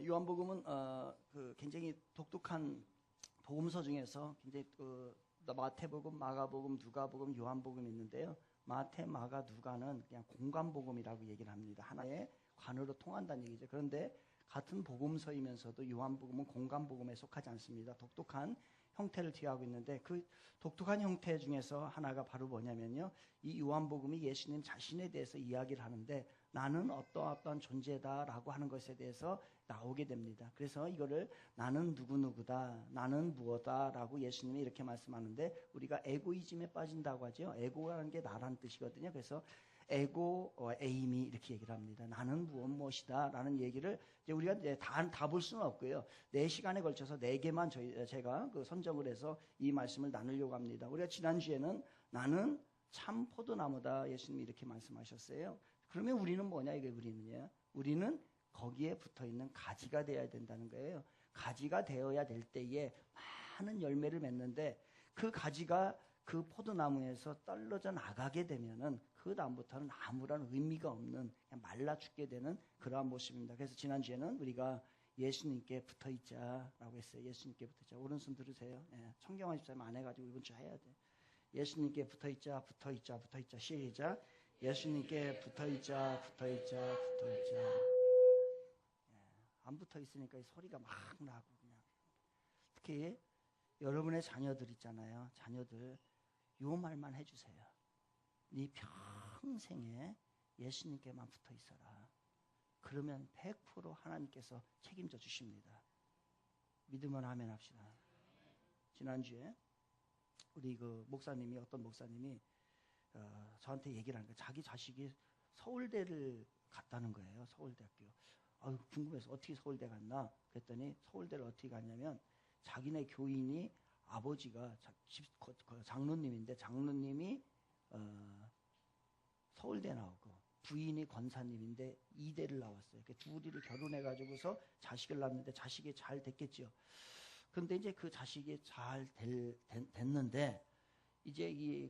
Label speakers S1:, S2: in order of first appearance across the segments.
S1: 요한복음은 굉장히 독특한 복음서 중에서 굉장히 마태복음, 마가복음, 누가복음, 요한복음이 있는데요. 마태, 마가, 누가는 그냥 공관복음이라고 얘기를 합니다. 하나의 관으로 통한다는 얘기죠. 그런데 같은 복음서이면서도 요한복음은 공관복음에 속하지 않습니다. 독특한 형태를 취하고 있는데 그 독특한 형태 중에서 하나가 바로 뭐냐면요. 이 요한복음이 예수님 자신에 대해서 이야기를 하는데 나는 어떠한 존재다라고 하는 것에 대해서 나오게 됩니다. 그래서 이거를 나는 누구누구다, 나는 무엇다라고 예수님이 이렇게 말씀하는데 우리가 에고이즘에 빠진다고 하죠. 에고라는 게 나라는 뜻이거든요. 그래서 에고, 에이미 이렇게 얘기를 합니다. 나는 무엇이다 라는 얘기를 이제 우리가 이제 다 볼 수는 없고요. 4시간에 걸쳐서 4개만 제가 선정을 해서 이 말씀을 나누려고 합니다. 우리가 지난주에는 나는 참 포도나무다 예수님이 이렇게 말씀하셨어요. 그러면 우리는 뭐냐 이게 우리는 거기에 붙어있는 가지가 되어야 된다는 거예요. 가지가 되어야 될 때에 많은 열매를 맺는데 그 가지가 그 포도나무에서 떨어져 나가게 되면은 그 다음부터는 아무런 의미가 없는 그냥 말라 죽게 되는 그러한 모습입니다. 그래서 지난주에는 우리가 예수님께 붙어있자라고 했어요. 예수님께 붙어있자. 오른손 들으세요. 예, 청경화 집사님 안 해가지고 이번 주 해야 돼. 예수님께 붙어있자. 시작. 예수님께 붙어있자. 예, 안 붙어있으니까 소리가 막 나고 그냥. 특히 여러분의 자녀들 있잖아요. 자녀들 요 말만 해주세요. 네 평생에 예수님께만 붙어 있어라. 그러면 100% 하나님께서 책임져 주십니다. 믿으면 아멘 합시다. 지난주에 우리 어떤 목사님이 저한테 얘기를 하는 거예요. 자기 자식이 서울대를 갔다는 거예요. 서울대학교. 궁금해서 어떻게 서울대 갔나? 그랬더니 서울대를 어떻게 갔냐면 자기네 교인이 아버지가 장로님인데 장로님이 서울대 나오고 부인이 권사님인데 이대를 나왔어요. 둘이를 결혼해가지고서 자식을 낳았는데 자식이 잘 됐겠죠. 그런데 이제 그 자식이 잘 됐는데 이제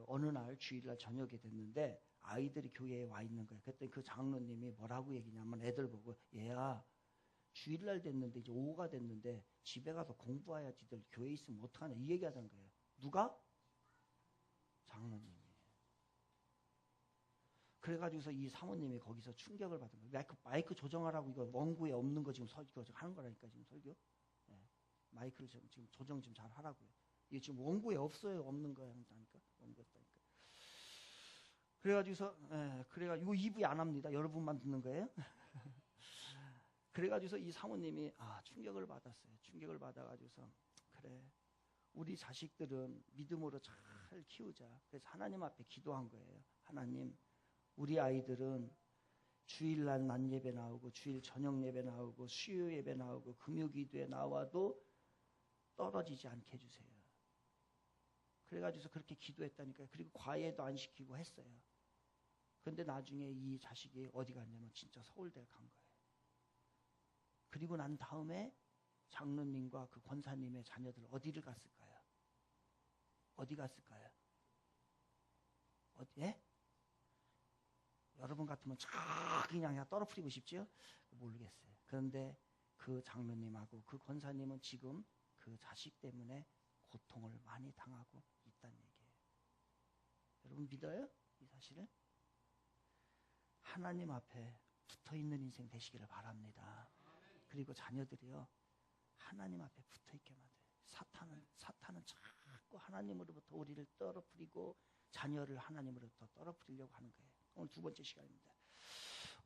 S1: 어느 날 주일날 저녁에 됐는데 아이들이 교회에 와 있는 거예요. 그랬더니 그 장로님이 뭐라고 얘기냐면 애들 보고 얘야 주일날 됐는데 이제 오후가 됐는데 집에 가서 공부해야지들 교회에 있으면 어떡하냐 이 얘기하던 거예요. 누가? 장로님이. 그래가지고서 이 사모님이 거기서 충격을 받은 거예요. 마이크 조정하라고 이거 원고에 없는 거 지금 하는 거라니까 지금 설교. 네. 마이크를 지금 조정 좀 잘 하라고요. 이게 지금 원고에 없어요. 없는 거야 하니까 원고에 없다니까. 그래가지고서 그래가 요 2부 안 합니다. 여러분만 듣는 거예요. 그래가지고서 이 사모님이 충격을 받았어요. 충격을 받아가지고서 그래 우리 자식들은 믿음으로 잘 키우자. 그래서 하나님 앞에 기도한 거예요. 하나님 우리 아이들은 주일날 낮 예배 나오고 주일 저녁 예배 나오고 수요 예배 나오고 금요기도에 나와도 떨어지지 않게 해주세요. 그래가지고서 그렇게 기도했다니까요. 그리고 과외도 안 시키고 했어요. 그런데 나중에 이 자식이 어디 갔냐면 진짜 서울대에 간 거예요. 그리고 난 다음에 장로님과 그 권사님의 자녀들 어디를 갔을까요? 어디 갔을까요? 어디에? 여러분 같으면 그냥 떨어뜨리고 싶죠? 모르겠어요. 그런데 그 장로님하고 그 권사님은 지금 그 자식 때문에 고통을 많이 당하고 있다는 얘기예요. 여러분 믿어요? 이 사실을? 하나님 앞에 붙어있는 인생 되시기를 바랍니다. 그리고 자녀들이요 하나님 앞에 붙어있게 만들어요. 사탄은 자꾸 하나님으로부터 우리를 떨어뜨리고 자녀를 하나님으로부터 떨어뜨리려고 하는 거예요. 오늘 2번째 시간입니다.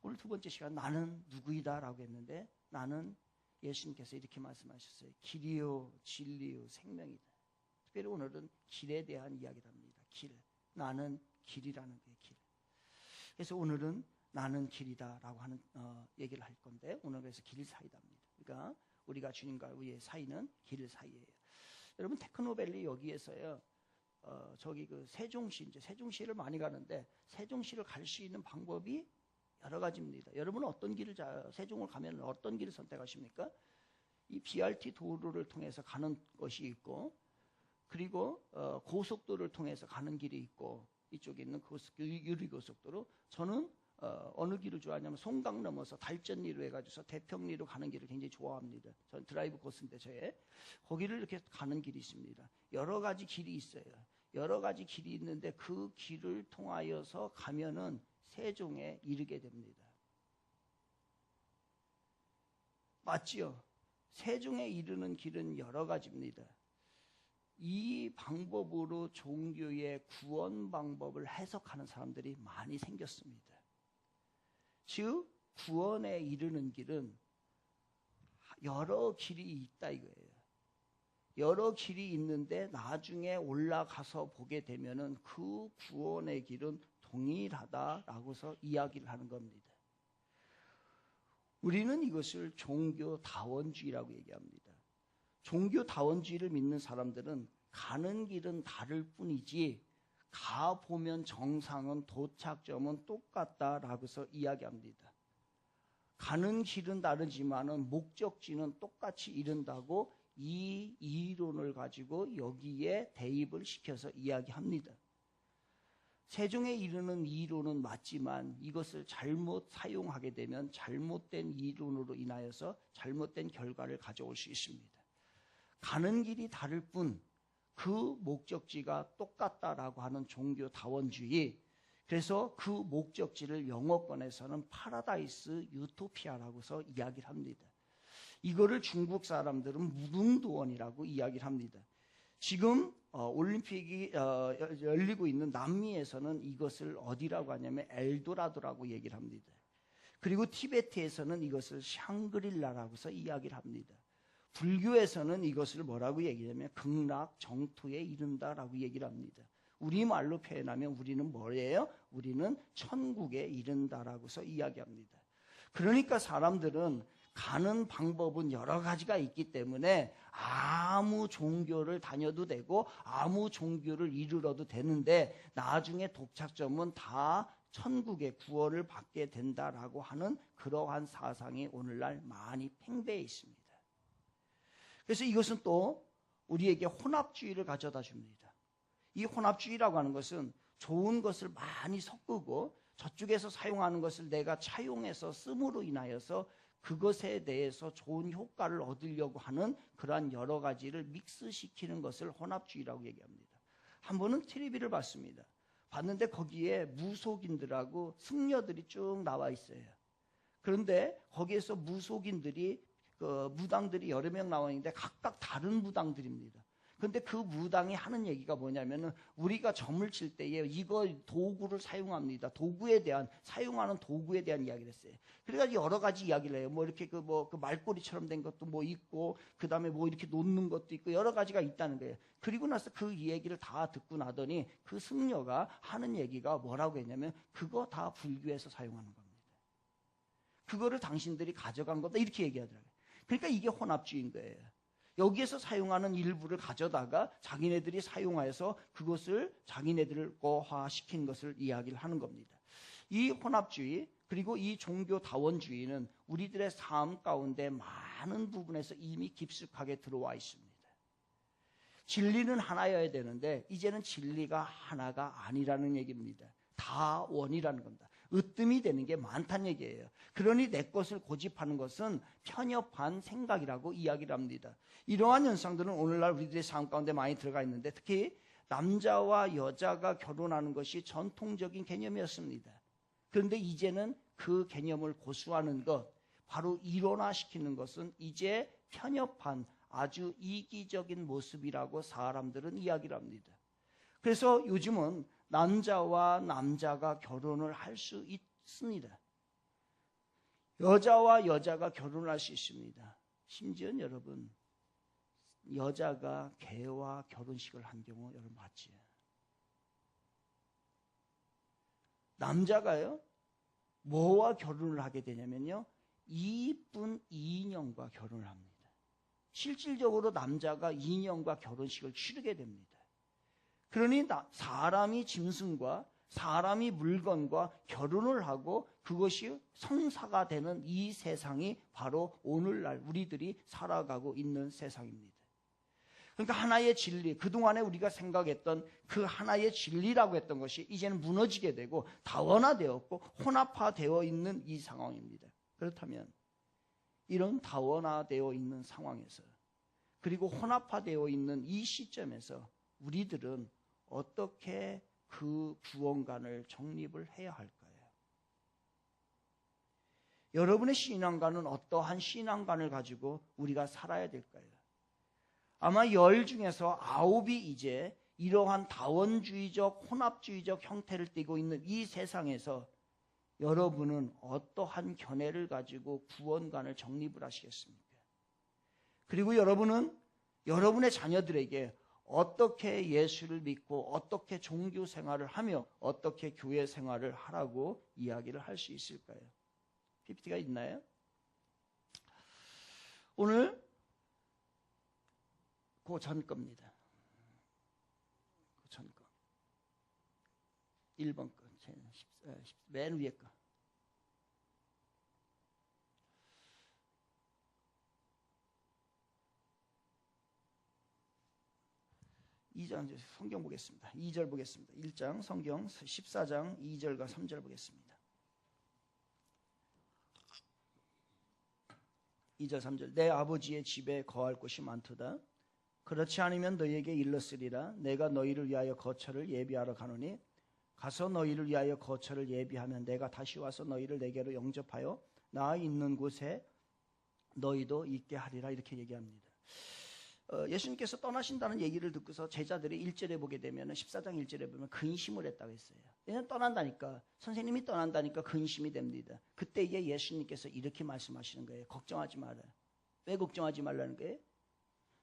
S1: 오늘 2번째 시간 나는 누구이다 라고 했는데 나는 예수님께서 이렇게 말씀하셨어요. 길이요 진리요 생명이다. 특별히 오늘은 길에 대한 이야기를 합니다. 길. 나는 길이라는 거예요. 길. 그래서 오늘은 나는 길이다라고 하는 얘기를 할 건데 오늘 그래서 길 사이다입니다. 그러니까 우리가 주님과 우리의 사이는 길 사이예요. 여러분 테크노밸리 여기에서요. 저기 세종시 이제 세종시를 많이 가는데 세종시를 갈 수 있는 방법이 여러 가지입니다. 여러분은 어떤 길을 세종을 가면 어떤 길을 선택하십니까? 이 BRT 도로를 통해서 가는 것이 있고 그리고 고속도로를 통해서 가는 길이 있고 이쪽에 있는 유리고속도로 저는 어느 길을 좋아하냐면 송강 넘어서 달전리로 해가지고서 대평리로 가는 길을 굉장히 좋아합니다. 전 드라이브 코스인데 거기를 이렇게 가는 길이 있습니다. 여러 가지 길이 있어요. 여러 가지 길이 있는데 그 길을 통하여서 가면은 세종에 이르게 됩니다. 맞지요? 세종에 이르는 길은 여러 가지입니다. 이 방법으로 종교의 구원 방법을 해석하는 사람들이 많이 생겼습니다. 즉 구원에 이르는 길은 여러 길이 있다 이거예요. 여러 길이 있는데 나중에 올라가서 보게 되면은 그 구원의 길은 동일하다라고서 이야기를 하는 겁니다. 우리는 이것을 종교다원주의라고 얘기합니다. 종교다원주의를 믿는 사람들은 가는 길은 다를 뿐이지 가보면 정상은 도착점은 똑같다라고서 이야기합니다. 가는 길은 다르지만은 목적지는 똑같이 이른다고 이 이론을 가지고 여기에 대입을 시켜서 이야기합니다. 세종에 이르는 이론은 맞지만 이것을 잘못 사용하게 되면 잘못된 이론으로 인하여서 잘못된 결과를 가져올 수 있습니다. 가는 길이 다를 뿐 그 목적지가 똑같다라고 하는 종교다원주의, 그래서 그 목적지를 영어권에서는 파라다이스 유토피아라고서 이야기를 합니다. 이거를 중국 사람들은 무릉도원이라고 이야기를 합니다. 지금 올림픽이 열리고 있는 남미에서는 이것을 어디라고 하냐면 엘도라도라고 얘기를 합니다. 그리고 티베트에서는 이것을 샹그릴라라고서 이야기를 합니다. 불교에서는 이것을 뭐라고 얘기하냐면 극락 정토에 이른다라고 얘기를 합니다. 우리말로 표현하면 우리는 뭐예요? 우리는 천국에 이른다라고서 이야기합니다. 그러니까 사람들은 가는 방법은 여러 가지가 있기 때문에 아무 종교를 다녀도 되고 아무 종교를 이르러도 되는데 나중에 도착점은 다 천국의 구원을 받게 된다라고 하는 그러한 사상이 오늘날 많이 팽배해 있습니다. 그래서 이것은 또 우리에게 혼합주의를 가져다 줍니다. 이 혼합주의라고 하는 것은 좋은 것을 많이 섞고 저쪽에서 사용하는 것을 내가 차용해서 씀으로 인하여서 그것에 대해서 좋은 효과를 얻으려고 하는 그러한 여러 가지를 믹스시키는 것을 혼합주의라고 얘기합니다. 한 번은 TV를 봤습니다. 봤는데 거기에 무속인들하고 승려들이 쭉 나와 있어요. 그런데 거기에서 무속인들이 무당들이 여러 명 나와 있는데 각각 다른 무당들입니다. 그런데 그 무당이 하는 얘기가 뭐냐면은 우리가 점을 칠 때에 이거 도구를 사용합니다. 도구에 대한 사용하는 도구에 대한 이야기를 했어요. 그래가지고 여러 가지 이야기를 해요. 뭐 이렇게 그 말꼬리처럼 된 것도 뭐 있고 그 다음에 뭐 이렇게 놓는 것도 있고 여러 가지가 있다는 거예요. 그리고 나서 그 얘기를 다 듣고 나더니 그 승려가 하는 얘기가 뭐라고 했냐면 그거 다 불교에서 사용하는 겁니다. 그거를 당신들이 가져간 거다 이렇게 얘기하더라고요. 그러니까 이게 혼합주의인 거예요. 여기에서 사용하는 일부를 가져다가 자기네들이 사용하여서 그것을 자기네들을 거화시킨 것을 이야기를 하는 겁니다. 이 혼합주의 그리고 이 종교다원주의는 우리들의 삶 가운데 많은 부분에서 이미 깊숙하게 들어와 있습니다. 진리는 하나여야 되는데 이제는 진리가 하나가 아니라는 얘기입니다. 다 원이라는 겁니다. 으뜸이 되는 게 많다는 얘기예요. 그러니 내 것을 고집하는 것은 편협한 생각이라고 이야기를 합니다. 이러한 현상들은 오늘날 우리들의 삶 가운데 많이 들어가 있는데 특히 남자와 여자가 결혼하는 것이 전통적인 개념이었습니다. 그런데 이제는 그 개념을 고수하는 것, 바로 일원화시키는 것은 이제 편협한 아주 이기적인 모습이라고 사람들은 이야기를 합니다. 그래서 요즘은 남자와 남자가 결혼을 할 수 있습니다. 여자와 여자가 결혼할 수 있습니다. 심지어 여러분 여자가 개와 결혼식을 한 경우 여러분 봤지요? 남자가요 뭐와 결혼을 하게 되냐면요 이쁜 인형과 결혼을 합니다. 실질적으로 남자가 인형과 결혼식을 치르게 됩니다. 그러니 사람이 짐승과 사람이 물건과 결혼을 하고 그것이 성사가 되는 이 세상이 바로 오늘날 우리들이 살아가고 있는 세상입니다. 그러니까 하나의 진리, 그동안에 우리가 생각했던 그 하나의 진리라고 했던 것이 이제는 무너지게 되고 다원화되었고 혼합화되어 있는 이 상황입니다. 그렇다면 이런 다원화되어 있는 상황에서 그리고 혼합화되어 있는 이 시점에서 우리들은 어떻게 그 구원관을 정립을 해야 할까요? 여러분의 신앙관은 어떠한 신앙관을 가지고 우리가 살아야 될까요? 아마 10 중에서 9이 이제 이러한 다원주의적, 혼합주의적 형태를 띠고 있는 이 세상에서 여러분은 어떠한 견해를 가지고 구원관을 정립을 하시겠습니까? 그리고 여러분은 여러분의 자녀들에게 어떻게 예수를 믿고 어떻게 종교 생활을 하며 어떻게 교회 생활을 하라고 이야기를 할 수 있을까요? PPT가 있나요? 오늘 그 전 겁니다. 그 전 거. 1번 거. 맨 위에 거. 성경 보겠습니다. 2절 보겠습니다. 1장 성경 14장 2절과 3절 보겠습니다. 2절 3절 내 아버지의 집에 거할 곳이 많도다. 그렇지 않으면 너희에게 일렀으리라. 내가 너희를 위하여 거처를 예비하러 가노니 가서 너희를 위하여 거처를 예비하면 내가 다시 와서 너희를 내게로 영접하여 나 있는 곳에 너희도 있게 하리라. 이렇게 얘기합니다. 예수님께서 떠나신다는 얘기를 듣고서 제자들이 1절에 보게 되면 14장 1절에 보면 근심을 했다고 했어요. 왜냐하면 떠난다니까, 선생님이 떠난다니까 근심이 됩니다. 그때 이제 예수님께서 이렇게 말씀하시는 거예요. 걱정하지 마라. 왜 걱정하지 말라는 거예요?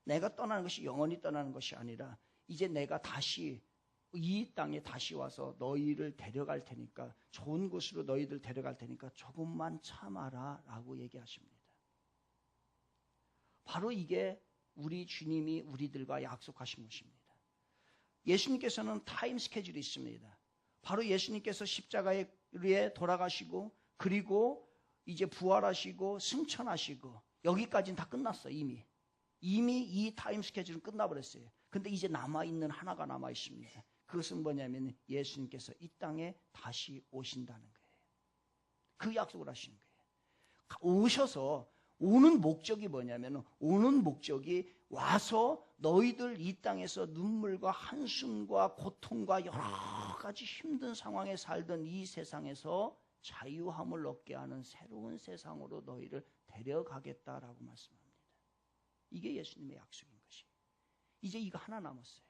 S1: 내가 떠나는 것이 영원히 떠나는 것이 아니라 이제 내가 다시 이 땅에 다시 와서 너희를 데려갈 테니까, 좋은 곳으로 너희들 데려갈 테니까 조금만 참아라 라고 얘기하십니다. 바로 이게 우리 주님이 우리들과 약속하신 것입니다. 예수님께서는 타임 스케줄이 있습니다. 바로 예수님께서 십자가에 돌아가시고 그리고 이제 부활하시고 승천하시고 여기까지는 다 끝났어. 이미 이 타임 스케줄은 끝나버렸어요. 근데 이제 남아있는 하나가 남아있습니다. 그것은 뭐냐면 예수님께서 이 땅에 다시 오신다는 거예요. 그 약속을 하시는 거예요. 오셔서 오는 목적이 뭐냐면 오는 목적이 와서 너희들 이 땅에서 눈물과 한숨과 고통과 여러 가지 힘든 상황에 살던 이 세상에서 자유함을 얻게 하는 새로운 세상으로 너희를 데려가겠다라고 말씀합니다. 이게 예수님의 약속인 것이에요. 이제 이거 하나 남았어요.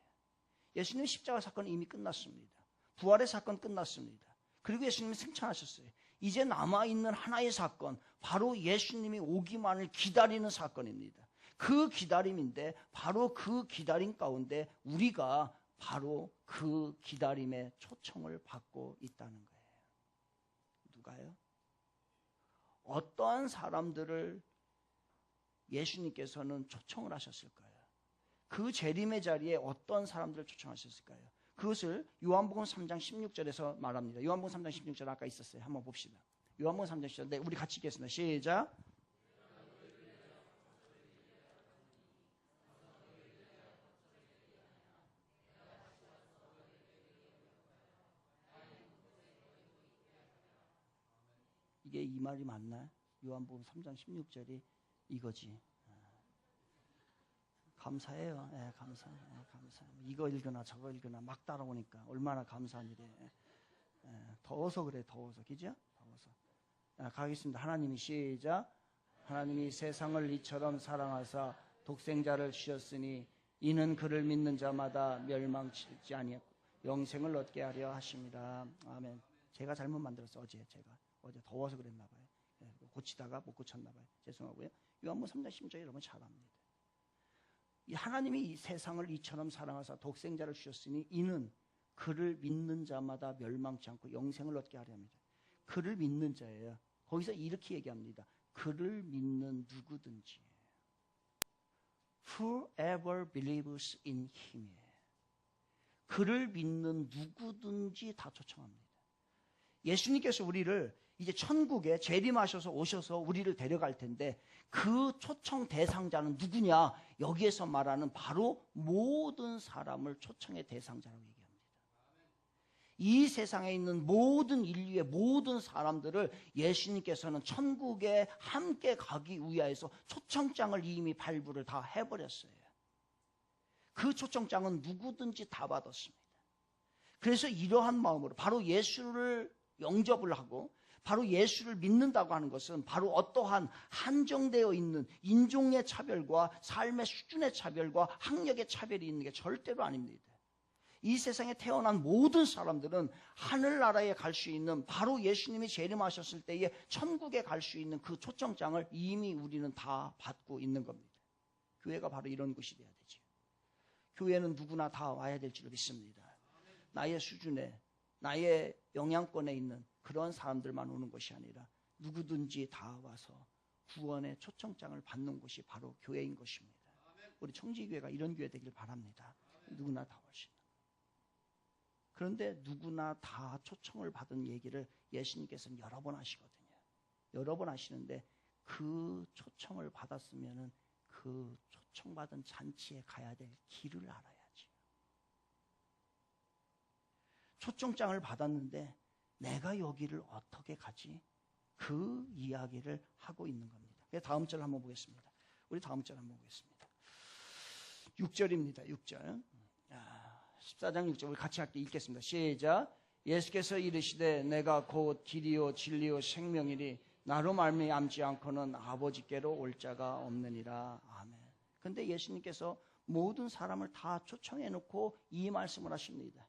S1: 예수님 십자가 사건은 이미 끝났습니다. 부활의 사건 끝났습니다. 그리고 예수님이 승천하셨어요. 이제 남아있는 하나의 사건, 바로 예수님이 오기만을 기다리는 사건입니다. 그 기다림인데 바로 그 기다림 가운데 우리가 바로 그 기다림의 초청을 받고 있다는 거예요. 누가요? 어떠한 사람들을 예수님께서는 초청을 하셨을까요? 그 재림의 자리에 어떤 사람들을 초청하셨을까요? 그것을 요한복음 3장 16절에서 말합니다. 요한복음 3장 16절 아까 있었어요. 한번 봅시다. 요한복음 3장 16절. 네, 우리 같이 읽겠습니다. 시작. 이게 이 말이 맞나요? 요한복음 3장 16절이 이거지. 감사해요. 예, 감사해요. 이거 읽으나 저거 읽으나 막 따라오니까 얼마나 감사한 일이에요. 더워서 그래, 더워서. 그죠? 더워서. 가겠습니다. 하나님이 시작. 하나님이 세상을 이처럼 사랑하사 독생자를 주셨으니 이는 그를 믿는 자마다 멸망치 아니하고 영생을 얻게 하려 하십니다. 아멘. 제가 잘못 만들었어요. 어제 더워서 그랬나 봐요. 고치다가 못 고쳤나 봐요. 죄송하고요. 요한복음 3장 16절 여러분 잘 압니다. 이 하나님이 이 세상을 이처럼 사랑하사 독생자를 주셨으니 이는 그를 믿는 자마다 멸망치 않고 영생을 얻게 하려 합니다. 그를 믿는 자예요. 거기서 이렇게 얘기합니다. 그를 믿는 누구든지. Whoever believes in him. 그를 믿는 누구든지 다 초청합니다. 예수님께서 우리를 이제 천국에 재림하셔서 오셔서 우리를 데려갈 텐데 그 초청 대상자는 누구냐? 여기에서 말하는 바로 모든 사람을 초청의 대상자라고 얘기합니다. 이 세상에 있는 모든 인류의 모든 사람들을 예수님께서는 천국에 함께 가기 위하여서 초청장을 이미 발부를 다 해버렸어요. 그 초청장은 누구든지 다 받았습니다. 그래서 이러한 마음으로 바로 예수를 영접을 하고 바로 예수를 믿는다고 하는 것은 바로 어떠한 한정되어 있는 인종의 차별과 삶의 수준의 차별과 학력의 차별이 있는 게 절대로 아닙니다. 이 세상에 태어난 모든 사람들은 하늘나라에 갈 수 있는 바로 예수님이 재림하셨을 때에 천국에 갈 수 있는 그 초청장을 이미 우리는 다 받고 있는 겁니다. 교회가 바로 이런 곳이 돼야 되죠. 교회는 누구나 다 와야 될 줄 믿습니다. 나의 수준에 나의 영향권에 있는 그런 사람들만 오는 것이 아니라 누구든지 다 와서 구원의 초청장을 받는 곳이 바로 교회인 것입니다. 우리 청지교회가 이런 교회 되길 바랍니다. 누구나 다 올 수 있는. 그런데 누구나 다 초청을 받은 얘기를 예수님께서는 여러 번 하시거든요. 여러 번 하시는데 그 초청을 받았으면 그 초청받은 잔치에 가야 될 길을 알아야지. 초청장을 받았는데 내가 여기를 어떻게 가지? 그 이야기를 하고 있는 겁니다. 다음 절 한번 보겠습니다. 우리 다음 절 한번 보겠습니다. 6절입니다. 6절. 14장 6절 우리 같이 함께 읽겠습니다. 시작. 예수께서 이르시되 내가 곧 길이요 진리요 생명이니 나로 말미암지 않고는 아버지께로 올 자가 없느니라. 아멘. 그런데 예수님께서 모든 사람을 다 초청해 놓고 이 말씀을 하십니다.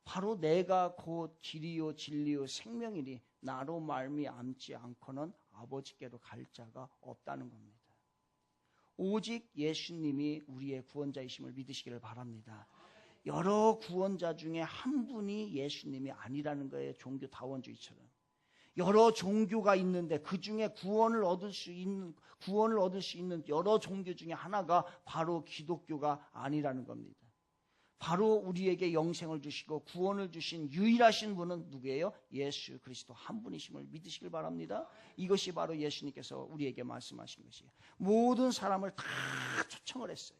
S1: 바로 내가 곧 길이요 진리요 생명이니 나로 말미암지 않고는 아버지께로 갈 자가 없다는 겁니다. 오직 예수님이 우리의 구원자이심을 믿으시기를 바랍니다. 여러 구원자 중에 한 분이 예수님이 아니라는 거예요. 종교 다원주의처럼. 여러 종교가 있는데 그 중에 구원을 얻을 수 있는 여러 종교 중에 하나가 바로 기독교가 아니라는 겁니다. 바로 우리에게 영생을 주시고 구원을 주신 유일하신 분은 누구예요? 예수 그리스도 한 분이심을 믿으시길 바랍니다. 이것이 바로 예수님께서 우리에게 말씀하신 것이에요. 모든 사람을 다 초청을 했어요.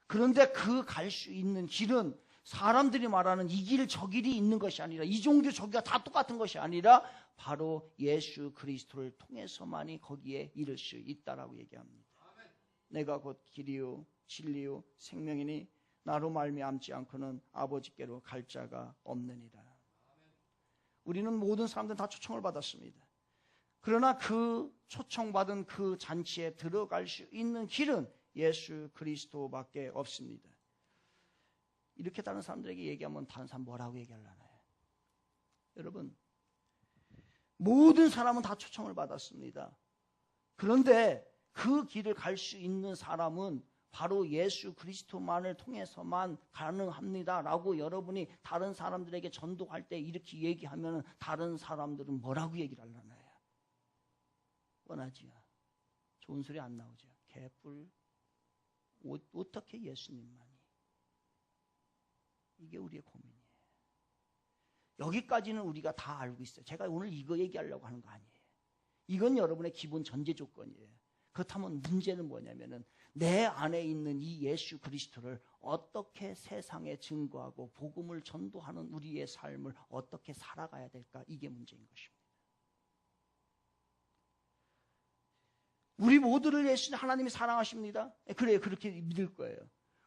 S1: 그런데 그 갈 수 있는 길은 사람들이 말하는 이 길 저 길이 있는 것이 아니라 이 종교 저기가 다 똑같은 것이 아니라 바로 예수 그리스도를 통해서만이 거기에 이를 수 있다라고 얘기합니다. 내가 곧 길이요 진리요 생명이니 나로 말미암지 않고는 아버지께로 갈 자가 없느니라. 우리는 모든 사람들 다 초청을 받았습니다. 그러나 그 초청받은 그 잔치에 들어갈 수 있는 길은 예수 그리스도밖에 없습니다. 이렇게 다른 사람들에게 얘기하면 다른 사람 뭐라고 얘기하려나요? 여러분, 모든 사람은 다 초청을 받았습니다. 그런데 그 길을 갈 수 있는 사람은 바로 예수 그리스도만을 통해서만 가능합니다라고 여러분이 다른 사람들에게 전도할 때 이렇게 얘기하면 다른 사람들은 뭐라고 얘기를 하려나요? 뻔하지요. 좋은 소리 안 나오죠. 개뿔. 어떻게 예수님만이? 이게 우리의 고민이에요. 여기까지는 우리가 다 알고 있어요. 제가 오늘 이거 얘기하려고 하는 거 아니에요. 이건 여러분의 기본 전제 조건이에요. 그렇다면 문제는 뭐냐면은 내 안에 있는 이 예수 그리스도를 어떻게 세상에 증거하고 복음을 전도하는 우리의 삶을 어떻게 살아가야 될까? 이게 문제인 것입니다. 우리 모두를 예수님 하나님이 사랑하십니다. 그래요. 그렇게 믿을 거예요.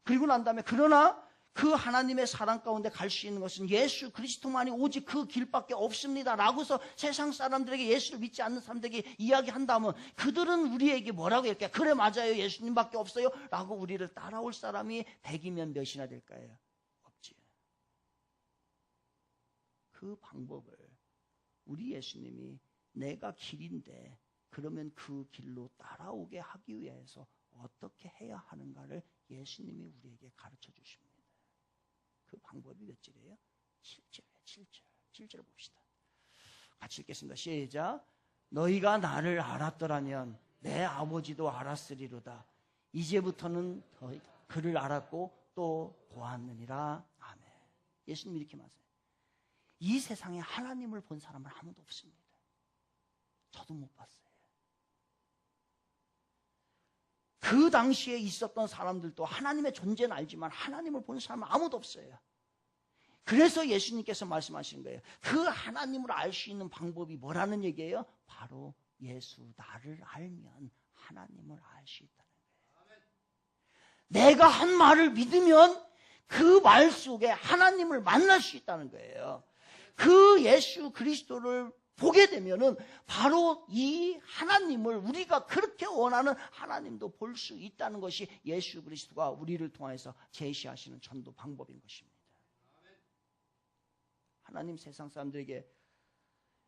S1: 그리고 난 다음에 그러나 그 하나님의 사랑 가운데 갈 수 있는 것은 예수 그리스도만이 오직 그 길밖에 없습니다 라고서 세상 사람들에게 예수를 믿지 않는 사람들에게 이야기한다면 그들은 우리에게 뭐라고 할까요? 그래 맞아요. 예수님밖에 없어요 라고 우리를 따라올 사람이 100이면 몇이나 될까요? 없지요. 그 방법을 우리 예수님이 내가 길인데 그러면 그 길로 따라오게 하기 위해서 어떻게 해야 하는가를 예수님이 우리에게 가르쳐 주십니다. 그 방법이 몇 절이에요? 7절이에요. 7절 봅시다. 같이 읽겠습니다. 시작. 너희가 나를 알았더라면 내 아버지도 알았으리로다. 이제부터는 더 그를 알았고 또 보았느니라. 아멘. 예수님이 이렇게 말씀해요. 이 세상에 하나님을 본 사람은 아무도 없습니다. 저도 못 봤어요. 그 당시에 있었던 사람들도 하나님의 존재는 알지만 하나님을 본 사람은 아무도 없어요. 그래서 예수님께서 말씀하시는 거예요. 그 하나님을 알 수 있는 방법이 뭐라는 얘기예요? 바로 예수, 나를 알면 하나님을 알 수 있다는 거예요. 내가 한 말을 믿으면 그 말 속에 하나님을 만날 수 있다는 거예요. 그 예수 그리스도를 보게 되면은 바로 이 하나님을, 우리가 그렇게 원하는 하나님도 볼 수 있다는 것이 예수 그리스도가 우리를 통해서 제시하시는 전도 방법인 것입니다. 하나님 세상 사람들에게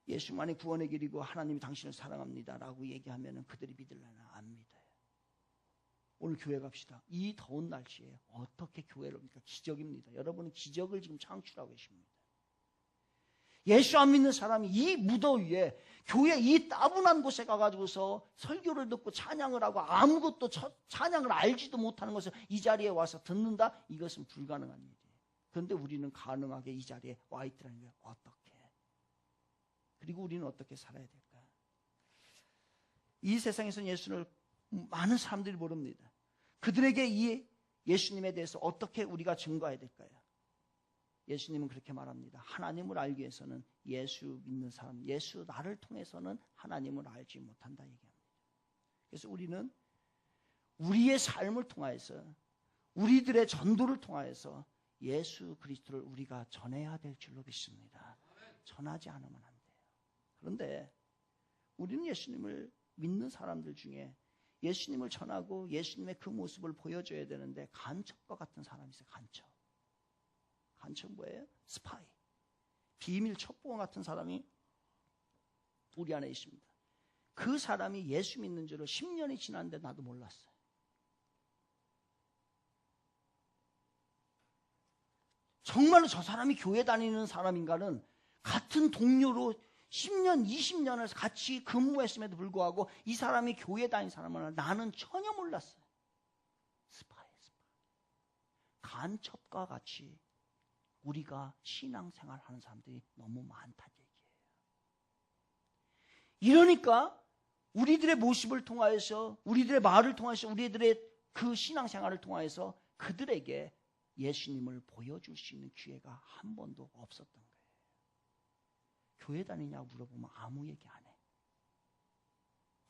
S1: 예수만이 구원의 길이고 하나님이 당신을 사랑합니다 라고 얘기하면 그들이 믿으려나? 안 믿어요. 오늘 교회 갑시다. 이 더운 날씨에 어떻게 교회를 옵니까? 기적입니다. 여러분은 기적을 지금 창출하고 계십니다. 예수 안 믿는 사람이 이 무더위에 교회 이 따분한 곳에 가가지고서 설교를 듣고 찬양을 하고 아무것도 찬양을 알지도 못하는 것을 이 자리에 와서 듣는다? 이것은 불가능한 일이에요. 그런데 우리는 가능하게 이 자리에 와 있다는 거예요. 어떻게? 그리고 우리는 어떻게 살아야 될까? 이 세상에서는 예수를 많은 사람들이 모릅니다. 그들에게 이 예수님에 대해서 어떻게 우리가 증거해야 될까요? 예수님은 그렇게 말합니다. 하나님을 알기 위해서는 예수 믿는 사람, 예수 나를 통해서는 하나님을 알지 못한다 얘기합니다. 그래서 우리는 우리의 삶을 통하여서, 우리들의 전도를 통하여서 예수 그리스도를 우리가 전해야 될 줄로 믿습니다. 전하지 않으면 안 돼요. 그런데 우리는 예수님을 믿는 사람들 중에 예수님을 전하고 예수님의 그 모습을 보여줘야 되는데 간첩과 같은 사람이 있어요. 간첩 뭐예요? 스파이. 비밀 첩보원 같은 사람이 우리 안에 있습니다. 그 사람이 예수 믿는 줄을 10년이 지났는데 나도 몰랐어요. 정말로 저 사람이 교회 다니는 사람인가는 같은 동료로 10년, 20년을 같이 근무했음에도 불구하고 이 사람이 교회 다니는 사람은 나는 전혀 몰랐어요. 스파이. 간첩과 같이 우리가 신앙생활 하는 사람들이 너무 많다는 얘기예요. 이러니까 우리들의 모습을 통하여서, 우리들의 말을 통해서, 우리들의 그 신앙생활을 통하여서 그들에게 예수님을 보여줄 수 있는 기회가 한 번도 없었던 거예요. 교회 다니냐고 물어보면 아무 얘기 안 해.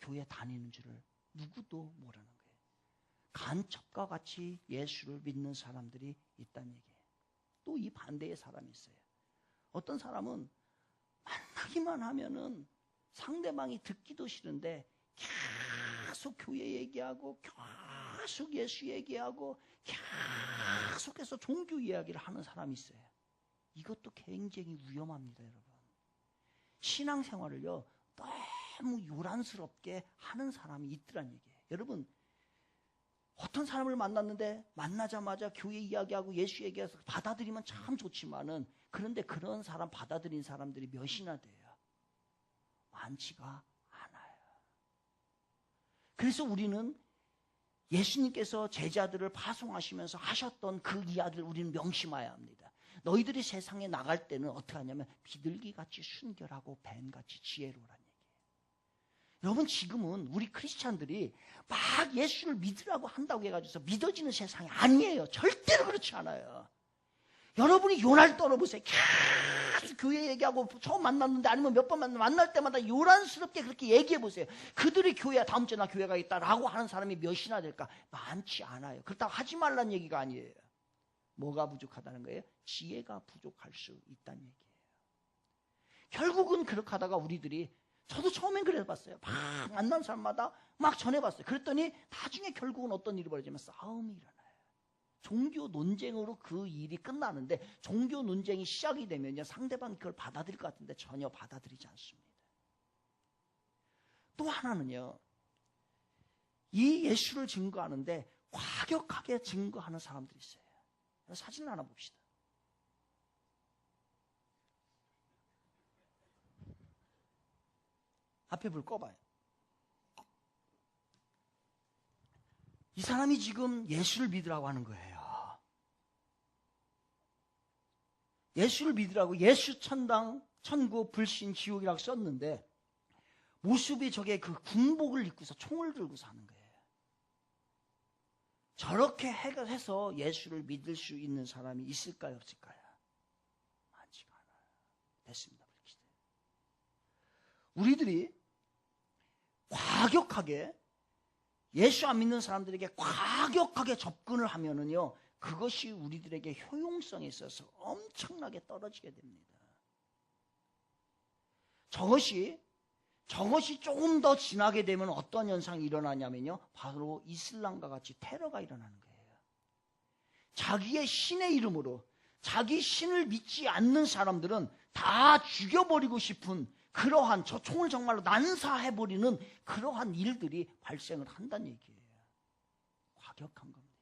S1: 교회 다니는 줄을 누구도 모르는 거예요. 간첩과 같이 예수를 믿는 사람들이 있다는 얘기예요. 또 이 반대의 사람이 있어요. 어떤 사람은 만나기만 하면은 상대방이 듣기도 싫은데 계속 교회 얘기하고 계속 예수 얘기하고 계속해서 종교 이야기를 하는 사람이 있어요. 이것도 굉장히 위험합니다, 여러분. 신앙생활을요 너무 요란스럽게 하는 사람이 있더란 얘기예요. 여러분, 어떤 사람을 만났는데 만나자마자 교회 이야기하고 예수 얘기해서 받아들이면 참 좋지만은, 그런데 그런 사람 받아들인 사람들이 몇이나 돼요? 많지가 않아요. 그래서 우리는 예수님께서 제자들을 파송하시면서 하셨던 그 이야기를 우리는 명심해야 합니다. 너희들이 세상에 나갈 때는 어떻게 하냐면 비둘기같이 순결하고 뱀같이 지혜로우라는 얘기예요. 여러분, 지금은 우리 크리스찬들이 막 예수를 믿으라고 한다고 해가지고 믿어지는 세상이 아니에요. 절대로 그렇지 않아요. 여러분이 요날 떨어보세요. 계속 교회 얘기하고 처음 만났는데 아니면 몇 번 만날 때마다 요란스럽게 그렇게 얘기해보세요. 그들이 교회야, 다음 주에 나 교회 가겠다라고 하는 사람이 몇이나 될까? 많지 않아요. 그렇다고 하지 말라는 얘기가 아니에요. 뭐가 부족하다는 거예요? 지혜가 부족할 수 있다는 얘기예요. 결국은 그렇게 하다가 우리들이, 저도 처음엔 그래봤어요. 막 만난 사람마다 막 전해봤어요. 그랬더니 나중에 결국은 어떤 일이 벌어지면 싸움이 일어나요. 종교 논쟁으로 그 일이 끝나는데, 종교 논쟁이 시작이 되면 상대방이 그걸 받아들일 것 같은데 전혀 받아들이지 않습니다. 또 하나는요, 이 예수를 증거하는데 과격하게 증거하는 사람들이 있어요. 사진을 하나 봅시다. 앞에 불 꺼봐요. 이 사람이 지금 예수를 믿으라고 하는 거예요. 예수를 믿으라고 예수 천당, 천국, 불신, 지옥이라고 썼는데 모습이 저게 그 군복을 입고서 총을 들고서 하는 거예요. 저렇게 해서 예수를 믿을 수 있는 사람이 있을까요, 없을까요? 많지가 않아요. 됐습니다. 우리들이 과격하게 예수 안 믿는 사람들에게 과격하게 접근을 하면은요, 그것이 우리들에게 효용성에 있어서 엄청나게 떨어지게 됩니다. 저것이 조금 더 지나게 되면 어떤 현상이 일어나냐면요, 바로 이슬람과 같이 테러가 일어나는 거예요. 자기의 신의 이름으로 자기 신을 믿지 않는 사람들은 다 죽여버리고 싶은 그러한, 저 총을 정말로 난사해버리는 그러한 일들이 발생을 한다는 얘기예요. 과격한 겁니다.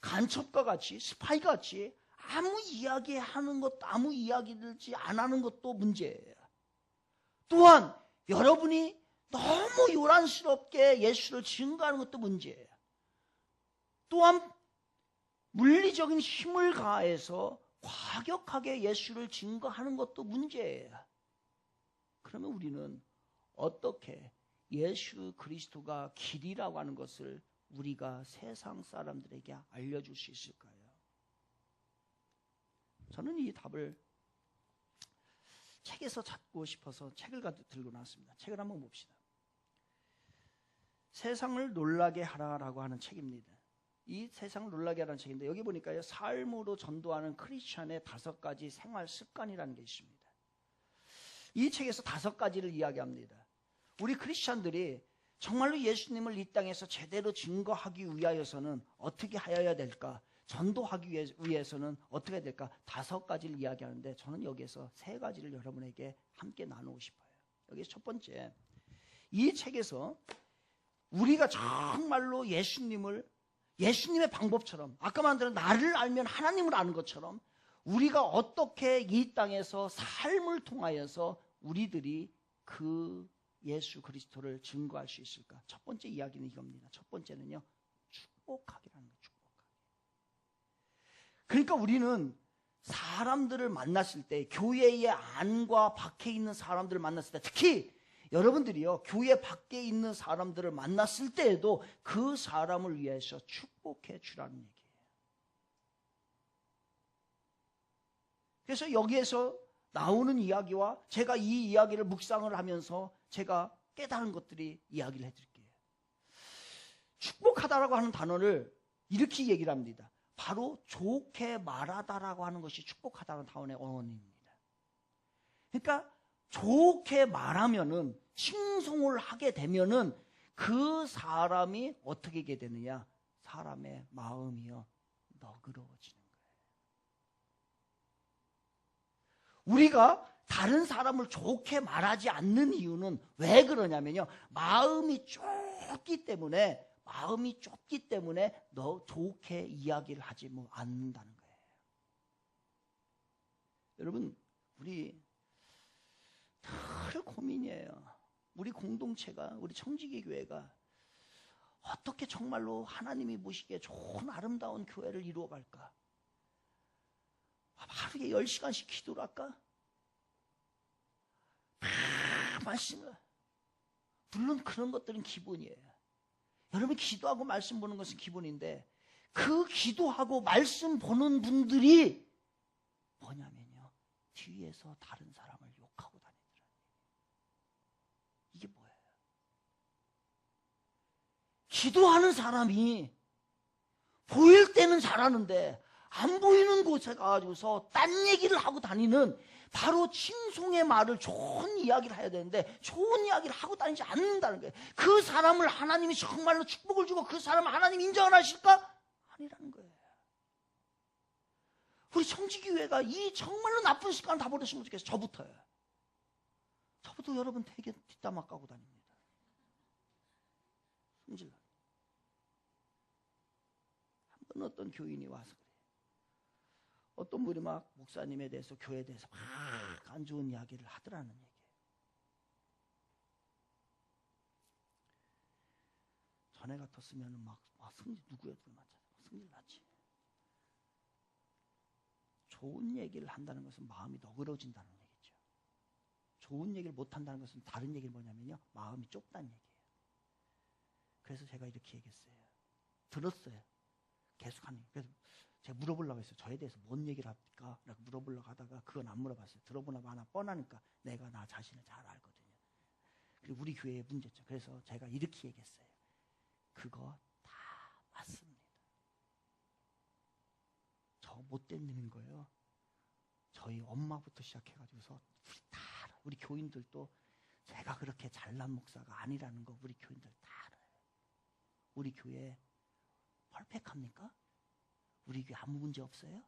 S1: 간첩과 같이, 스파이가 같이 아무 이야기하는 것도, 아무 이야기들지 안 하는 것도 문제예요. 또한 여러분이 너무 요란스럽게 예수를 증거하는 것도 문제예요. 또한 물리적인 힘을 가해서 과격하게 예수를 증거하는 것도 문제예요. 그러면 우리는 어떻게 예수 그리스도가 길이라고 하는 것을 우리가 세상 사람들에게 알려줄 수 있을까요? 저는 이 답을 책에서 찾고 싶어서 책을 들고 나왔습니다. 책을 한번 봅시다. 세상을 놀라게 하라라고 하는 책입니다. 이 세상을 놀라게 하라는 책인데, 여기 보니까요, 삶으로 전도하는 크리스찬의 5가지 생활 습관이라는 게 있습니다. 이 책에서 5가지를 이야기합니다. 우리 크리스찬들이 정말로 예수님을 이 땅에서 제대로 증거하기 위하여서는 어떻게 하여야 될까? 전도하기 위해서는 어떻게 해야 될까? 5가지를 이야기하는데, 저는 여기에서 3가지를 여러분에게 함께 나누고 싶어요. 여기서 첫 번째, 이 책에서 우리가 정말로 예수님의 방법처럼, 아까 말한 나를 알면 하나님을 아는 것처럼 우리가 어떻게 이 땅에서 삶을 통하여서 우리들이 그 예수 그리스도를 증거할 수 있을까? 첫 번째 이야기는 이겁니다. 첫 번째는요, 축복하기라는 거예요. 그러니까 우리는 사람들을 만났을 때, 교회의 안과 밖에 있는 사람들을 만났을 때, 특히 여러분들이요, 교회 밖에 있는 사람들을 만났을 때에도 그 사람을 위해서 축복해 주라는 얘기예요. 그래서 여기에서 나오는 이야기와 제가 이 이야기를 묵상을 하면서 제가 깨달은 것들이 이야기를 해드릴게요. 축복하다라고 하는 단어를 이렇게 얘기를 합니다. 바로 좋게 말하다라고 하는 것이 축복하다는 단어의 원어입니다. 그러니까 좋게 말하면은, 칭송을 하게 되면은 그 사람이 어떻게 하게 되느냐? 사람의 마음이요, 너그러워지는 거예요. 우리가 다른 사람을 좋게 말하지 않는 이유는 왜 그러냐면요, 마음이 좁기 때문에 너 좋게 이야기를 하지 않는다는 거예요. 여러분, 우리 늘 고민이에요. 우리 공동체가, 우리 청지기 교회가 어떻게 정말로 하나님이 보시기에 좋은 아름다운 교회를 이루어갈까? 하루에 10시간씩 기도를 할까? 말씀을. 물론 그런 것들은 기본이에요. 여러분, 기도하고 말씀 보는 것은 기본인데, 그 기도하고 말씀 보는 분들이 뭐냐면요, 뒤에서 다른 사람을 욕하고 다니더라고요. 이게 뭐예요? 기도하는 사람이 보일 때는 잘하는데 안 보이는 곳에 가가지고서 딴 얘기를 하고 다니는, 바로 칭송의 말을, 좋은 이야기를 해야 되는데 좋은 이야기를 하고 다니지 않는다는 거예요. 그 사람을 하나님이 정말로 축복을 주고 그 사람을 하나님 인정을 하실까? 아니라는 거예요. 우리 청지교회가 이 정말로 나쁜 습관을 다 버렸으면 좋겠어요. 저부터요. 저부터 여러분 되게 뒷담화 까고 다닙니다. 성질나. 한 번 어떤 교인이 와서 그래요. 어떤 분이 막 목사님에 대해서, 교회에 대해서 막 안 좋은 이야기를 하더라는 얘기예요. 전에 같았으면 막 승질, 누구였든 승질 났지. 좋은 얘기를 한다는 것은 마음이 너그러진다는 얘기죠. 좋은 얘기를 못 한다는 것은 다른 얘기는 뭐냐면요, 마음이 좁다는 얘기예요. 그래서 제가 이렇게 얘기했어요. 들었어요. 계속 하는. 그래서 제가 물어보려고 했어요. 저에 대해서 뭔 얘기를 합니까? 라고 물어보려고 하다가 그건 안 물어봤어요. 들어보나 마나 뻔하니까 내가 나 자신을 잘 알거든요. 그리고 우리 교회의 문제점. 그래서 제가 이렇게 얘기했어요. 그거 다 맞습니다. 저 못된 놈인 거예요. 저희 엄마부터 시작해가지고서 우리 다 알아요. 우리 교인들도 제가 그렇게 잘난 목사가 아니라는 거 우리 교인들 다 알아요. 우리 교회 펄펙합니까? 우리 교회 아무 문제 없어요?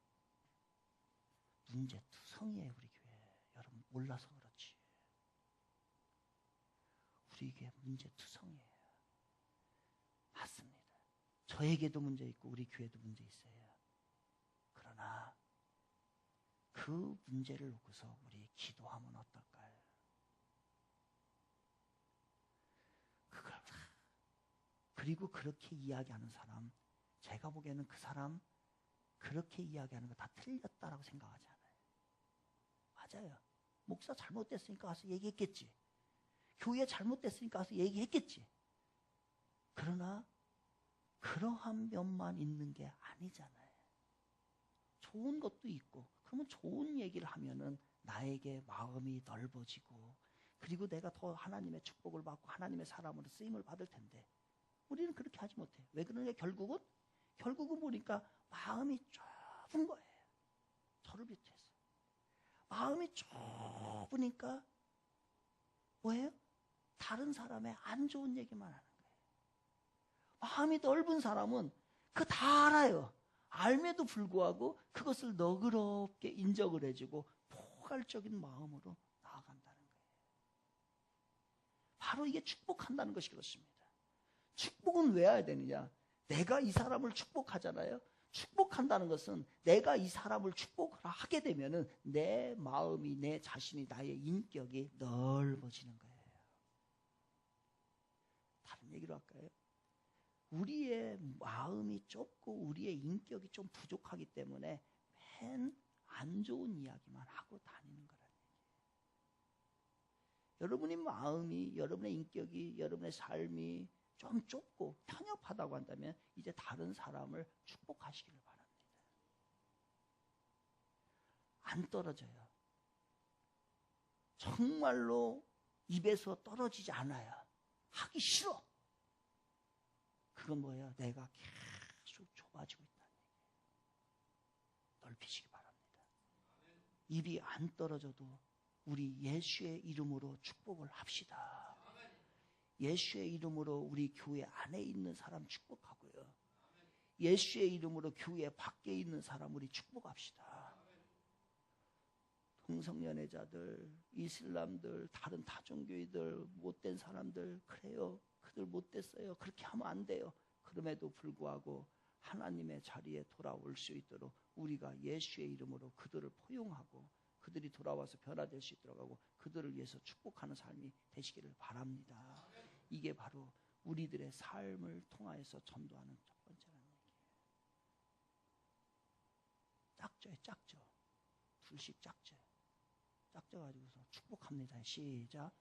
S1: 문제 투성이에요. 우리 교회. 여러분 몰라서 그렇지. 우리 교회 문제 투성이에요. 맞습니다. 저에게도 문제 있고 우리 교회도 문제 있어요. 그러나 그 문제를 놓고서 우리 기도하면 어떨까요? 그리고 그렇게 이야기하는 사람, 제가 보기에는 그 사람 그렇게 이야기하는 거 다 틀렸다라고 생각하지 않아요. 맞아요. 목사 잘못됐으니까 가서 얘기했겠지. 교회 잘못됐으니까 가서 얘기했겠지. 그러나 그러한 면만 있는 게 아니잖아요. 좋은 것도 있고, 그러면 좋은 얘기를 하면은 나에게 마음이 넓어지고, 그리고 내가 더 하나님의 축복을 받고 하나님의 사람으로 쓰임을 받을 텐데 우리는 그렇게 하지 못해요. 왜 그러냐? 결국은 보니까 마음이 좁은 거예요. 저를 비롯해서 마음이 좁으니까 뭐예요? 다른 사람의 안 좋은 얘기만 하는 거예요. 마음이 넓은 사람은 그거 다 알아요. 알매도 불구하고 그것을 너그럽게 인정을 해주고 포괄적인 마음으로 나아간다는 거예요. 바로 이게 축복한다는 것이 그렇습니다. 축복은 왜 해야 되느냐? 내가 이 사람을 축복하잖아요. 축복한다는 것은 내가 이 사람을 축복을 하게 되면은 내 마음이, 내 자신이, 나의 인격이 넓어지는 거예요. 다른 얘기로 할까요? 우리의 마음이 좁고 우리의 인격이 좀 부족하기 때문에 맨 안 좋은 이야기만 하고 다니는 거라는 얘기예요. 여러분의 마음이, 여러분의 인격이, 여러분의 삶이 좀 좁고 편협하다고 한다면 이제 다른 사람을 축복하시기를 바랍니다. 안 떨어져요. 정말로 입에서 떨어지지 않아요. 하기 싫어. 그건 뭐예요? 내가 계속 좁아지고 있다는 얘기예요. 넓히시기 바랍니다. 입이 안 떨어져도 우리 예수의 이름으로 축복을 합시다. 예수의 이름으로 우리 교회 안에 있는 사람 축복하고요. 예수의 이름으로 교회 밖에 있는 사람 우리 축복합시다. 동성연애자들, 이슬람들, 다른 다종교회들, 못된 사람들, 그래요. 그들 못됐어요. 그렇게 하면 안 돼요. 그럼에도 불구하고 하나님의 자리에 돌아올 수 있도록 우리가 예수의 이름으로 그들을 포용하고 그들이 돌아와서 변화될 수 있도록 하고 그들을 위해서 축복하는 삶이 되시기를 바랍니다. 이게 바로 우리들의 삶을 통하여서 전도하는 첫 번째라는 얘기예요. 짝져요, 짝져. 둘씩 짝져요. 짝져가지고서 축복합니다. 시작.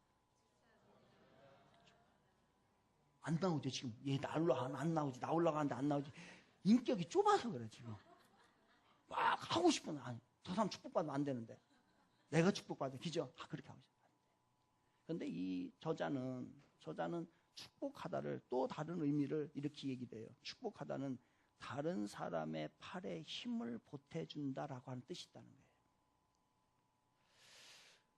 S1: 안 나오죠, 지금. 얘 안 나오지. 나오려고 하는데 안 나오지. 인격이 좁아서 그래, 지금. 막 하고 싶은, 아니, 저 사람 축복받으면 안 되는데. 내가 축복받아. 기죠? 그렇게 하고 싶어. 그런데 이 저자는 축복하다를 또 다른 의미를 이렇게 얘기해요. 축복하다는 다른 사람의 팔에 힘을 보태준다라고 하는 뜻이 있다는 거예요.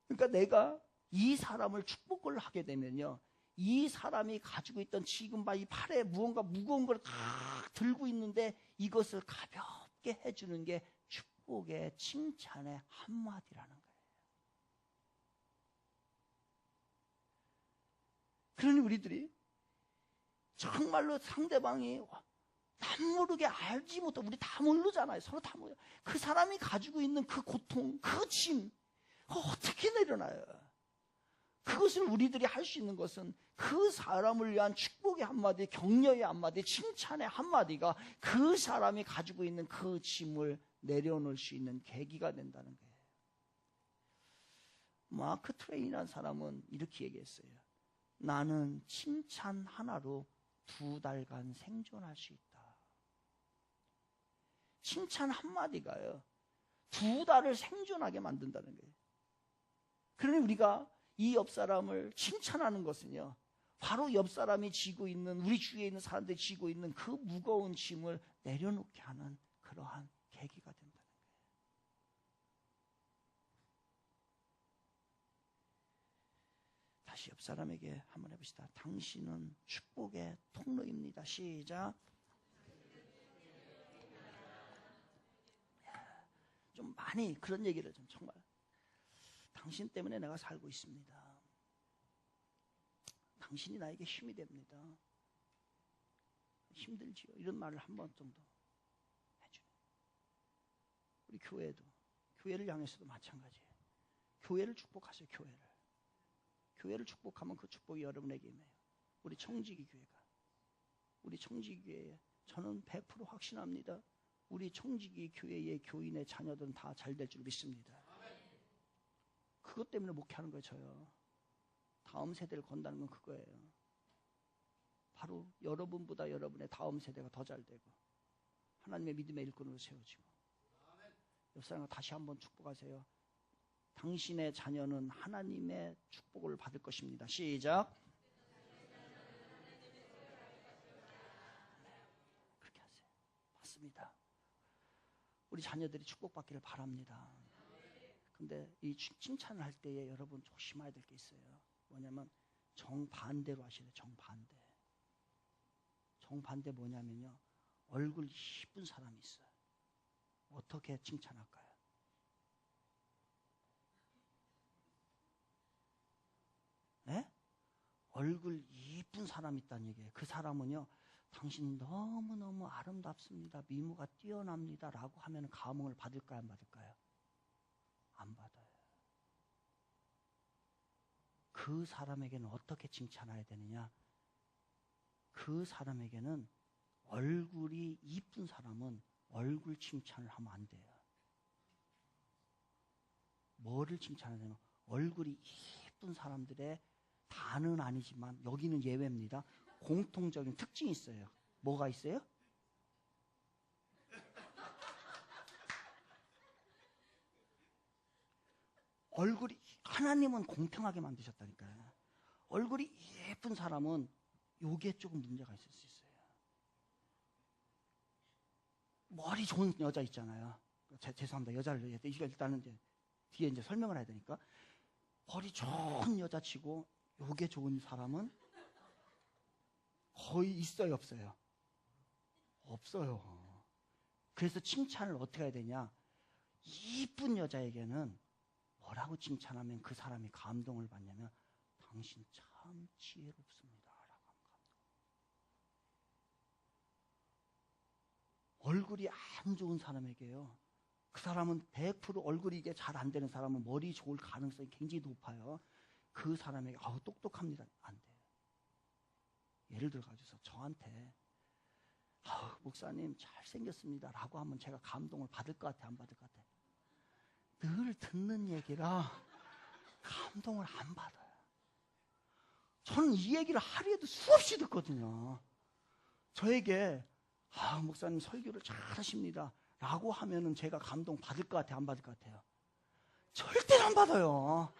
S1: 그러니까 내가 이 사람을 축복을 하게 되면요. 이 사람이 가지고 있던 지금 이 팔에 무언가 무거운 걸 다 들고 있는데 이것을 가볍게 해주는 게 축복의 칭찬의 한마디라는 거예요. 그러니 우리들이 정말로 상대방이 남 모르게 알지 못하고 우리 다 모르잖아요. 서로 다 모르죠. 그 사람이 가지고 있는 그 고통, 그 짐 어떻게 내려놔요? 그것을 우리들이 할 수 있는 것은 그 사람을 위한 축복의 한마디, 격려의 한마디, 칭찬의 한마디가 그 사람이 가지고 있는 그 짐을 내려놓을 수 있는 계기가 된다는 거예요. 마크 트웨인이라는 사람은 이렇게 얘기했어요. 나는 칭찬 하나로 2달간 생존할 수 있다. 칭찬 한마디가요, 2달을 생존하게 만든다는 거예요. 그러니 우리가 이 옆 사람을 칭찬하는 것은요, 바로 옆 사람이 지고 있는, 우리 주위에 있는 사람들이 지고 있는 그 무거운 짐을 내려놓게 하는 그러한 계기가 된다는 거예요. 다시 옆 사람에게 한번 해봅시다. 당신은 축복의 통로입니다. 시작. 좀 많이 그런 얘기를 좀 정말, 당신 때문에 내가 살고 있습니다. 당신이 나에게 힘이 됩니다. 힘들지요. 이런 말을 한 번 정도 해주는. 우리 교회도, 교회를 향해서도 마찬가지예요. 교회를 축복하세요. 교회를 축복하면 그 축복이 여러분에게 임해요. 우리 청지기 교회가, 우리 청지기 교회에 저는 100% 확신합니다. 우리 청지기 교회의 교인의 자녀들은 다 잘 될 줄 믿습니다. 그것 때문에 목회하는 거예요. 저요. 다음 세대를 건다는 건 그거예요. 바로 여러분보다 여러분의 다음 세대가 더 잘 되고 하나님의 믿음의 일꾼으로 세워지고. 옆 사람과 다시 한번 축복하세요. 당신의 자녀는 하나님의 축복을 받을 것입니다. 시작. 그렇게 하세요. 맞습니다. 우리 자녀들이 축복받기를 바랍니다. 근데 이 칭찬을 할 때에 여러분 조심해야 될 게 있어요. 뭐냐면 정반대로 하셔야 돼요. 정반대 뭐냐면요, 얼굴 이쁜 사람이 있어요. 어떻게 칭찬할까요? 네? 얼굴 이쁜 사람이 있다는 얘기예요. 그 사람은요, 당신 너무너무 아름답습니다, 미모가 뛰어납니다 라고 하면 감흥을 받을까요, 안 받을까요? 안 받아요. 그 사람에게는 어떻게 칭찬해야 되느냐? 그 사람에게는, 얼굴이 이쁜 사람은 얼굴 칭찬을 하면 안 돼요. 뭐를 칭찬하냐면, 얼굴이 이쁜 사람들의, 다는 아니지만 여기는 예외입니다, 공통적인 특징이 있어요. 뭐가 있어요? 얼굴이, 하나님은 공평하게 만드셨다니까요. 얼굴이 예쁜 사람은 요게 조금 문제가 있을 수 있어요. 머리 좋은 여자 있잖아요. 죄송합니다. 여자를 일단은 이제 뒤에 이제 설명을 해야 되니까, 머리 좋은 여자 치고 요게 좋은 사람은 거의 있어요, 없어요? 없어요. 그래서 칭찬을 어떻게 해야 되냐? 이쁜 여자에게는 뭐라고 칭찬하면 그 사람이 감동을 받냐면, 당신 참 지혜롭습니다 라고 하면 감동. 얼굴이 안 좋은 사람에게요, 그 사람은 100% 얼굴이 이게 잘 안 되는 사람은 머리 좋을 가능성이 굉장히 높아요. 그 사람에게 아우 똑똑합니다, 안 돼요. 예를 들어 가지고서 저한테 아우 목사님 잘생겼습니다 라고 하면 제가 감동을 받을 것 같아, 안 받을 것 같아? 늘 듣는 얘기라 감동을 안 받아요. 저는 이 얘기를 하루에도 수없이 듣거든요. 저에게 아 목사님 설교를 잘하십니다 라고 하면은 제가 감동 받을 것 같아, 안 받을 것 같아요? 절대로 안 받아요.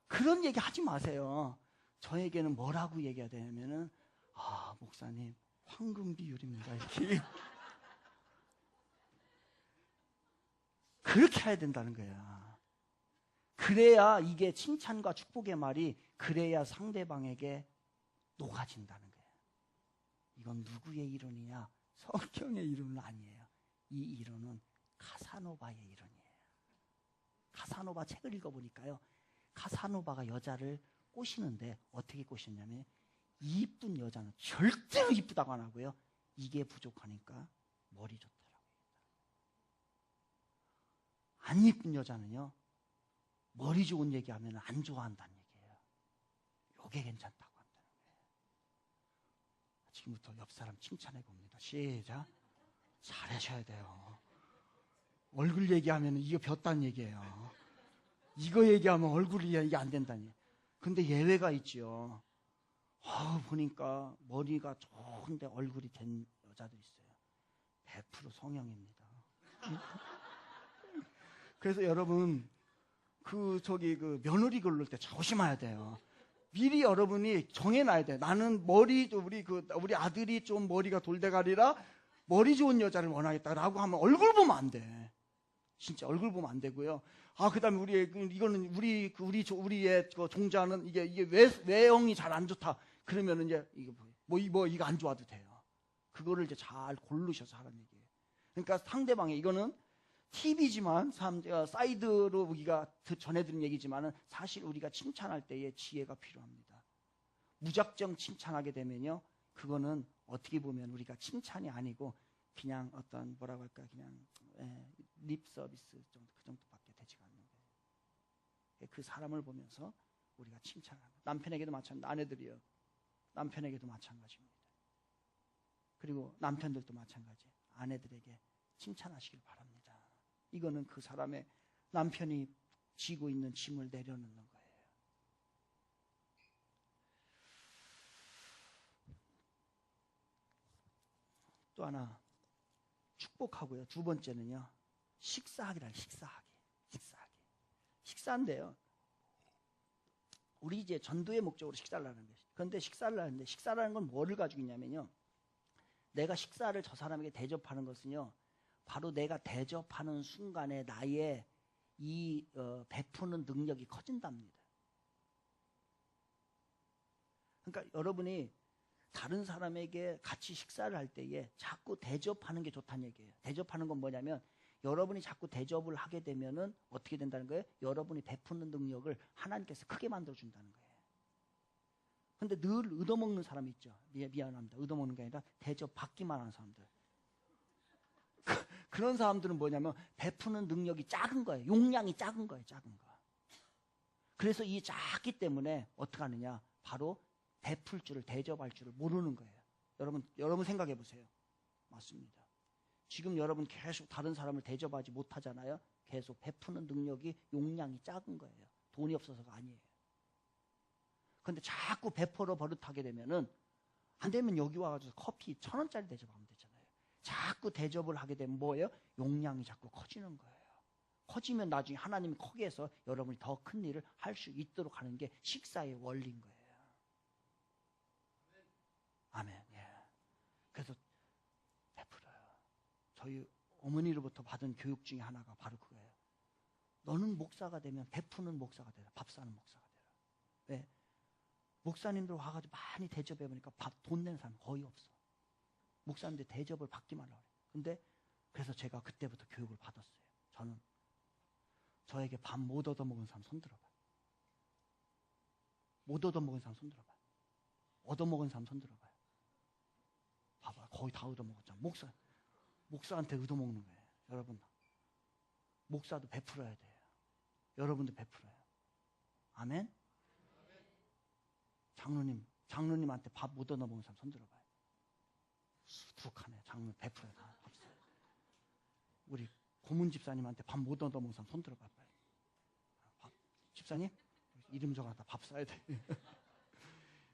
S1: 그런 얘기 하지 마세요. 저에게는 뭐라고 얘기해야 되냐면은, 아 목사님 황금 비율입니다 이렇게 그렇게 해야 된다는 거야. 그래야 이게 칭찬과 축복의 말이, 그래야 상대방에게 녹아진다는 거예요. 이건 누구의 이론이냐? 성경의 이론은 아니에요. 이 이론은 카사노바의 이론이에요. 카사노바 책을 읽어보니까요, 카사노바가 여자를 꼬시는데 어떻게 꼬셨냐면, 이쁜 여자는 절대로 이쁘다고 안 하고요, 이게 부족하니까 머리 좋더라고요. 안 이쁜 여자는요, 머리 좋은 얘기하면 안 좋아한다는 얘기예요. 요게 괜찮다고 한다는 거예요. 지금부터 옆 사람 칭찬해 봅니다. 시작. 잘하셔야 돼요. 얼굴 얘기하면 이거 벼딴 얘기예요. 이거 얘기하면 얼굴이 이게 안 된다니. 근데 예외가 있죠. 보니까 머리가 좋은데 얼굴이 된 여자도 있어요. 100% 성형입니다. 그래서 여러분 그 며느리 고를 때 조심해야 돼요. 미리 여러분이 정해놔야 돼요. 나는 우리 아들이 좀 머리가 돌대가리라 머리 좋은 여자를 원하겠다라고 하면 얼굴 보면 안 돼. 진짜 얼굴 보면 안 되고요. 그다음에 우리의 그 종자는 이게 외형이 잘 안 좋다. 그러면은 이제 이거 안 좋아도 돼요. 그거를 이제 잘 고르셔서 하라는 얘기예요. 그러니까 상대방의 이거는 팁이지만 사이드로 우리가 전해드린 얘기지만은 사실 우리가 칭찬할 때에 지혜가 필요합니다. 무작정 칭찬하게 되면요, 그거는 어떻게 보면 우리가 칭찬이 아니고 그냥 어떤 뭐라고 할까 그냥 립 서비스 정도 그 정도밖에 되지가 않는 거예요. 그 사람을 보면서 우리가 칭찬하는 남편에게도 마찬가지, 아내들이요 남편에게도 마찬가지입니다. 그리고 남편들도 마찬가지, 아내들에게 칭찬하시길 바랍니다. 이거는 그 사람의 남편이 지고 있는 짐을 내려놓는 거예요. 또 하나 축복하고요. 두 번째는요, 식사하기란 식사하기. 식사인데요, 우리 이제 전도의 목적으로 식사를 하는 거예요. 그런데 식사를 하는데 식사라는 건 뭐를 가지고 있냐면요, 내가 식사를 저 사람에게 대접하는 것은요, 바로 내가 대접하는 순간에 나의 이 베푸는 능력이 커진답니다. 그러니까 여러분이 다른 사람에게 같이 식사를 할 때에 자꾸 대접하는 게 좋다는 얘기예요. 대접하는 건 뭐냐면 여러분이 자꾸 대접을 하게 되면은 어떻게 된다는 거예요? 여러분이 베푸는 능력을 하나님께서 크게 만들어준다는 거예요. 근데 늘 얻어먹는 사람이 있죠. 미안합니다. 얻어먹는 게 아니라 대접 받기만 하는 사람들. 그런 사람들은 뭐냐면 베푸는 능력이 작은 거예요. 용량이 작은 거예요. 작은 거. 그래서 이 작기 때문에 어떻게 하느냐, 바로 베풀 줄을, 대접할 줄을 모르는 거예요. 여러분 생각해 보세요. 맞습니다. 지금 여러분 계속 다른 사람을 대접하지 못하잖아요. 계속 베푸는 능력이, 용량이 작은 거예요. 돈이 없어서가 아니에요. 근데 자꾸 베풀어 버릇하게 되면은, 안 되면 여기 와가지고 커피 1,000원짜리 대접하면 되잖아요. 자꾸 대접을 하게 되면 뭐예요? 용량이 자꾸 커지는 거예요. 커지면 나중에 하나님이 크게 해서 여러분이 더 큰 일을 할 수 있도록 하는 게 식사의 원리인 거예요. 아멘. 예. 그래서 베풀어요. 저희 어머니로부터 받은 교육 중에 하나가 바로 그거예요. 너는 목사가 되면 베푸는 목사가 되라. 밥 사는 목사가 되라. 왜? 목사님들 와가지고 많이 대접해 보니까 돈 내는 사람 거의 없어. 목사님들 대접을 받기만 하래. 근데 그래서 제가 그때부터 교육을 받았어요. 저는 저에게 밥 못 얻어먹은 사람 손 들어봐. 못 얻어먹은 사람 손 들어봐. 얻어먹은 사람 손 들어봐요. 봐봐, 거의 다 얻어먹었잖아. 목사한테 얻어먹는 거예요. 여러분, 목사도 베풀어야 돼요. 여러분도 베풀어요. 아멘? 장로님한테 밥 못 얻어먹은 사람 손 들어봐요. 수북하네. 장로 베풀어요. 다 밥 사요. 우리 고문 집사님한테 밥 못 얻어먹은 사람 손 들어봐요. 집사님? 이름 적어놨다. 밥 사야 돼.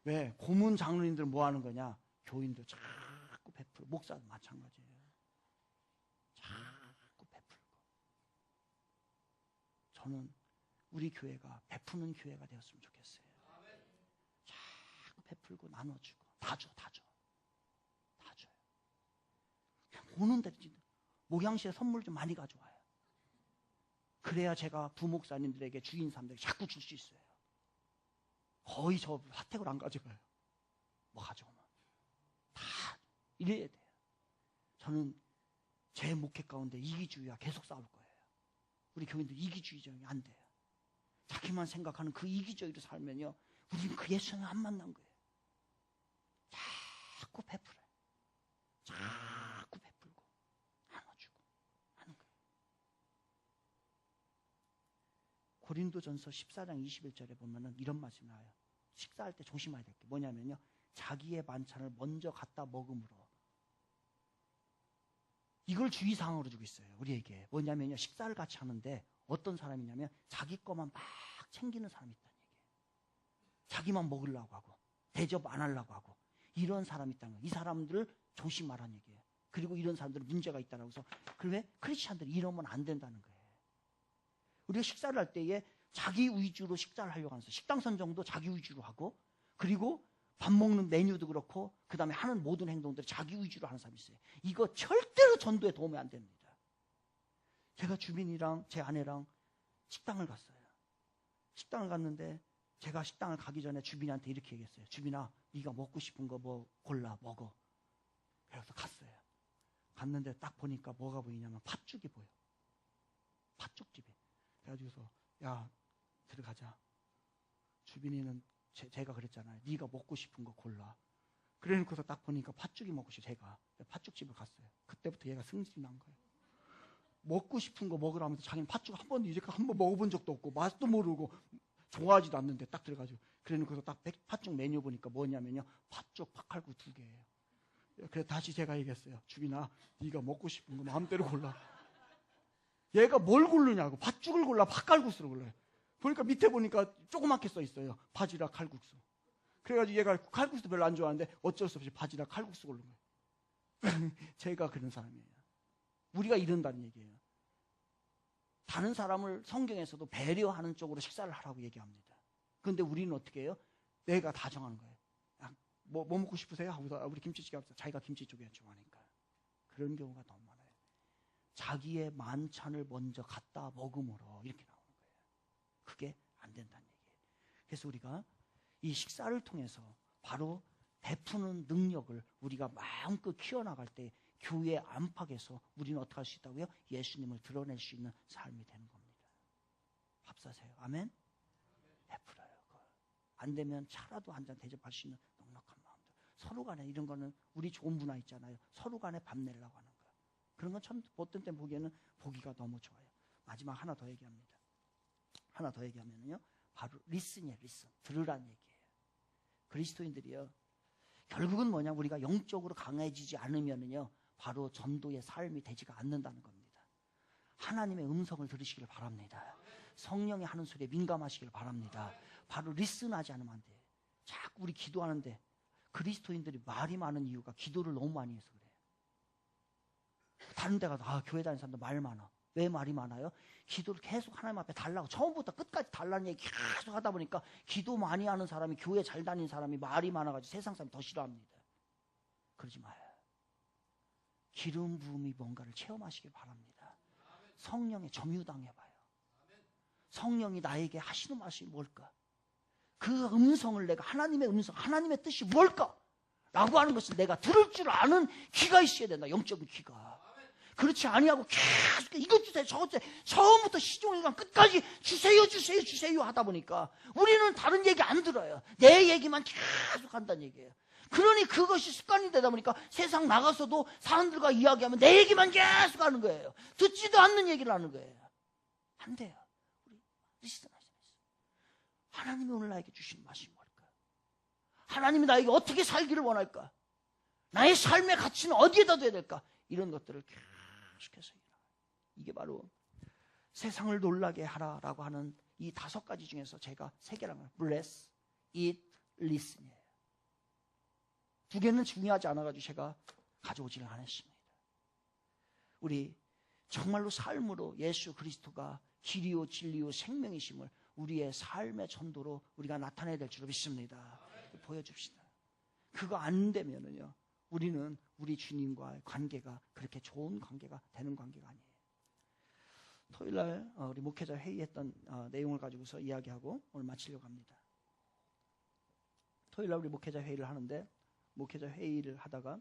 S1: 왜? 고문 장로님들 뭐 하는 거냐? 교인들 자꾸 베풀고, 목사도 마찬가지예요. 자꾸 베풀고. 저는 우리 교회가 베푸는 교회가 되었으면 좋겠어요. 자꾸 베풀고 나눠주고 다 줘요. 그냥 오는 대로 목양실에 선물 좀 많이 가져와요. 그래야 제가 부목사님들에게, 주인 사람들에게 자꾸 줄 수 있어요. 거의 저 사택을 안 가져가요. 뭐 가져오면 다 이래야 돼요. 저는 제 목회 가운데 이기주의와 계속 싸울 거예요. 우리 교인들 이기주의적이 안 돼요. 자기만 생각하는 그 이기주의로 살면요, 우리는 그 예수님 안 만난 거예요. 자꾸 베풀어요. 자꾸 베풀고 나눠주고 하는 거예요. 고린도전서 14장 21절에 보면은 이런 말씀이 나와요. 식사할 때 조심해야 될 게 뭐냐면요, 자기의 반찬을 먼저 갖다 먹음으로, 이걸 주의사항으로 주고 있어요. 우리에게 뭐냐면요, 식사를 같이 하는데 어떤 사람이냐면 자기 것만 막 챙기는 사람이 있다는 얘기예요. 자기만 먹으려고 하고 대접 안 하려고 하고 이런 사람이 있다는 거예요. 이 사람들을 조심하라는 얘기예요. 그리고 이런 사람들은 문제가 있다라고 해서 그러면 크리스찬들이 이러면 안 된다는 거예요. 우리가 식사를 할 때에 자기 위주로 식사를 하려고 하는 거예요. 식당 선정도 자기 위주로 하고 그리고 밥 먹는 메뉴도 그렇고 그 다음에 하는 모든 행동들을 자기 위주로 하는 사람이 있어요. 이거 절대로 전도에 도움이 안 됩니다. 제가 주민이랑 제 아내랑 식당을 갔어요. 식당을 갔는데 제가 식당을 가기 전에 주빈이한테 이렇게 얘기했어요. 주빈아, 네가 먹고 싶은 거 뭐 골라 먹어. 그래서 갔어요. 갔는데 딱 보니까 뭐가 보이냐면 팥죽이 보여. 팥죽집이. 그래가지고서 야 들어가자. 주빈이는 제가 그랬잖아요. 네가 먹고 싶은 거 골라. 그래놓고서 딱 보니까 팥죽이 먹고 싶어. 제가 팥죽집을 갔어요. 그때부터 얘가 승질이 난 거예요. 먹고 싶은 거 먹으라면서 자기는 팥죽 한 번도 이제까지 한 번 먹어본 적도 없고 맛도 모르고 좋아하지도 않는데 딱 들어가지고 그래놓고서 딱 팥죽 메뉴 보니까 뭐냐면요 팥죽 팥칼국 2개예요. 그래서 다시 제가 얘기했어요. 주빈아 네가 먹고 싶은 거 마음대로 골라. 얘가 뭘 고르냐고. 팥죽을 골라 팥칼국수를 골라요. 보니까 밑에 보니까 조그맣게 써 있어요. 바지락 칼국수. 그래가지고 얘가 칼국수 별로 안 좋아하는데 어쩔 수 없이 바지락 칼국수 고른 거예요. 제가 그런 사람이에요. 우리가 이런다는 얘기예요. 다른 사람을 성경에서도 배려하는 쪽으로 식사를 하라고 얘기합니다. 그런데 우리는 어떻게 해요? 내가 다 정하는 거예요. 뭐 먹고 싶으세요? 하고서 우리 김치찌개 합시다. 자기가 김치 쪽에 좋아하니까. 그런 경우가 너무 많아요. 자기의 만찬을 먼저 갖다 먹음으로 이렇게 나오는 거예요. 그게 안 된다는 얘기예요. 그래서 우리가 이 식사를 통해서 바로 베푸는 능력을 우리가 마음껏 키워나갈 때 교회 안팎에서 우리는 어떻게 할 수 있다고요? 예수님을 드러낼 수 있는 삶이 되는 겁니다. 밥 사세요. 아멘? 베풀어요. 안 되면 차라도 한 잔 대접할 수 있는 넉넉한 마음들. 서로 간에 이런 거는 우리 좋은 문화 있잖아요. 서로 간에 밥 내려고 하는 거. 그런 건 참 어떤 때 보기에는 보기가 너무 좋아요. 마지막 하나 더 얘기합니다. 하나 더 얘기하면요. 바로 리슨이에요. 리슨. 들으란 얘기예요. 그리스도인들이요. 결국은 뭐냐? 우리가 영적으로 강해지지 않으면요. 바로 전도의 삶이 되지가 않는다는 겁니다. 하나님의 음성을 들으시길 바랍니다. 성령이 하는 소리에 민감하시길 바랍니다. 바로 리슨하지 않으면 안 돼요. 자꾸 우리 기도하는데 그리스도인들이 말이 많은 이유가 기도를 너무 많이 해서 그래요. 다른 데 가도 교회 다니는 사람들 말 많아. 왜 말이 많아요? 기도를 계속 하나님 앞에 달라고 처음부터 끝까지 달라는 얘기 계속 하다 보니까 기도 많이 하는 사람이 교회 잘 다니는 사람이 말이 많아가지고 세상 사람이 더 싫어합니다. 그러지 마요. 기름 부음이 뭔가를 체험하시길 바랍니다. 성령의 점유당해봐요. 성령이 나에게 하시는 말씀이 뭘까? 그 음성을 내가 하나님의 음성, 하나님의 뜻이 뭘까? 라고 하는 것을 내가 들을 줄 아는 귀가 있어야 된다. 영적인 귀가. 그렇지 아니하고 계속 이것 주세요 저것 주세요 처음부터 시종일관 끝까지 주세요 주세요 주세요 하다 보니까 우리는 다른 얘기 안 들어요. 내 얘기만 계속 한다는 얘기예요. 그러니 그것이 습관이 되다 보니까 세상 나가서도 사람들과 이야기하면 내 얘기만 계속 하는 거예요. 듣지도 않는 얘기를 하는 거예요. 안 돼요. 우리 리스트나이션 하나님이 오늘 나에게 주시는 말씀이 뭘까? 하나님이 나에게 어떻게 살기를 원할까? 나의 삶의 가치는 어디에다 둬야 될까? 이런 것들을 계속해서 이게 바로 세상을 놀라게 하라라고 하는 이 5가지 중에서 제가 3개라고 bless, eat, listen이에요. 2개는 중요하지 않아가지고 제가 가져오지는 않았습니다. 우리 정말로 삶으로 예수 그리스도가 길이요 진리요 생명이심을 우리의 삶의 전도로 우리가 나타내야 될 줄로 믿습니다. 보여줍시다. 그거 안 되면은요 우리는 우리 주님과의 관계가 그렇게 좋은 관계가 되는 관계가 아니에요. 토요일날 우리 목회자 회의했던 내용을 가지고서 이야기하고 오늘 마치려고 합니다. 토요일날 우리 목회자 회의를 하는데 목회자 회의를 하다가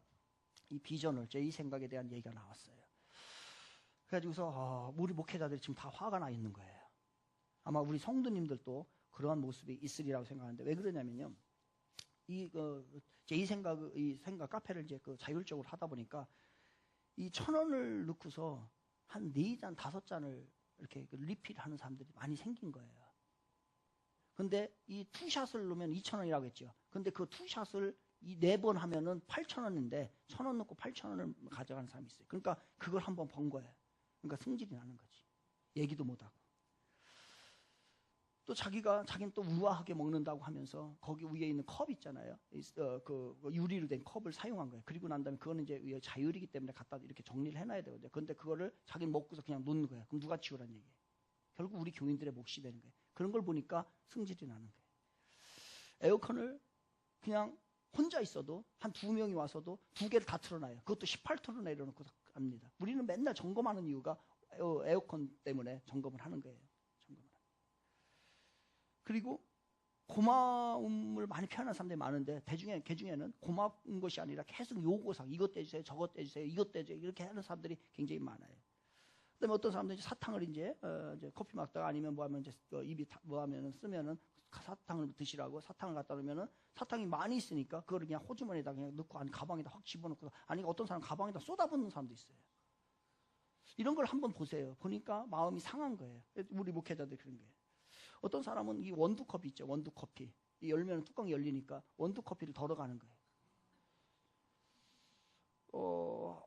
S1: 이 비전을 제 이 생각에 대한 얘기가 나왔어요. 그래가지고서 우리 목회자들이 지금 다 화가 나 있는 거예요. 아마 우리 성도님들도 그러한 모습이 있으리라고 생각하는데 왜 그러냐면요. 제 이 생각 카페를 이제 자율적으로 하다 보니까 이 1,000원을 넣고서 한 4잔, 5잔을 이렇게 리필하는 사람들이 많이 생긴 거예요. 근데 이 투샷을 넣으면 2,000원이라고 했죠. 근데 그 투샷을 이 4번 하면은 8,000원인데 1,000원 넣고 8,000원을 가져가는 사람이 있어요. 그러니까 그걸 한번 번 거예요. 그러니까 승질이 나는 거지. 얘기도 못하고. 또 자기는 또 우아하게 먹는다고 하면서 거기 위에 있는 컵 있잖아요. 그 유리로 된 컵을 사용한 거예요. 그리고 난 다음에 그거는 이제 자율이기 때문에 갖다 이렇게 정리를 해놔야 되거든요. 그런데 그거를 자기는 먹고서 그냥 놓는 거예요. 그럼 누가 치우란 얘기예요? 결국 우리 교인들의 몫이 되는 거예요. 그런 걸 보니까 승질이 나는 거예요. 에어컨을 그냥 혼자 있어도 한 2명이 와서도 2개를 다 틀어놔요. 그것도 18도로 내려놓고 합니다. 우리는 맨날 점검하는 이유가 에어컨 때문에 점검을 하는 거예요. 그리고 고마움을 많이 표현하는 사람들이 많은데 그 중에는 고마운 것이 아니라 계속 요구사항, 이것 떼주세요, 저것 떼주세요, 이것 떼주세요, 이렇게 하는 사람들이 굉장히 많아요. 그다음에 어떤 사람들이 사탕을 이제 커피 먹다가 아니면 뭐 하면 이제 입이 뭐 하면은 쓰면은 사탕을 드시라고 사탕을 갖다 놓으면은 사탕이 많이 있으니까 그거를 그냥 호주머니에다 그냥 넣고 아니 가방에다 확 집어넣고 아니 어떤 사람 가방에다 쏟아붓는 사람도 있어요. 이런 걸 한번 보세요. 보니까 마음이 상한 거예요. 우리 목회자들이 그런 거예요. 어떤 사람은 이 원두컵이 있죠. 원두커피. 이 열면 뚜껑이 열리니까 원두커피를 덜어가는 거예요.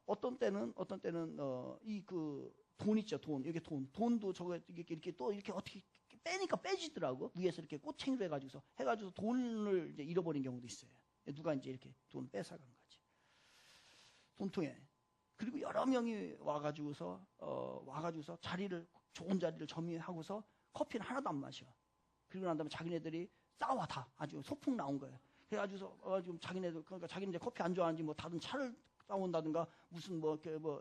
S1: 어떤 때는 이 그 돈 있죠. 돈. 이게 돈도 저거 이렇게 또 이렇게 어떻게 빼니까 빼지더라고. 위에서 이렇게 꼬챙이로 해가지고 돈을 이제 잃어버린 경우도 있어요. 누가 이제 이렇게 돈 뺏어간 거지. 돈통에. 그리고 여러 명이 와가지고서 좋은 자리를 점유하고서 커피는 하나도 안 마셔. 그리고 난 다음에 자기네들이 싸워 다 아주 소풍 나온 거예요. 그래가지고서 지금 자기는 이제 커피 안 좋아하는지 뭐 다른 차를 싸운다든가 무슨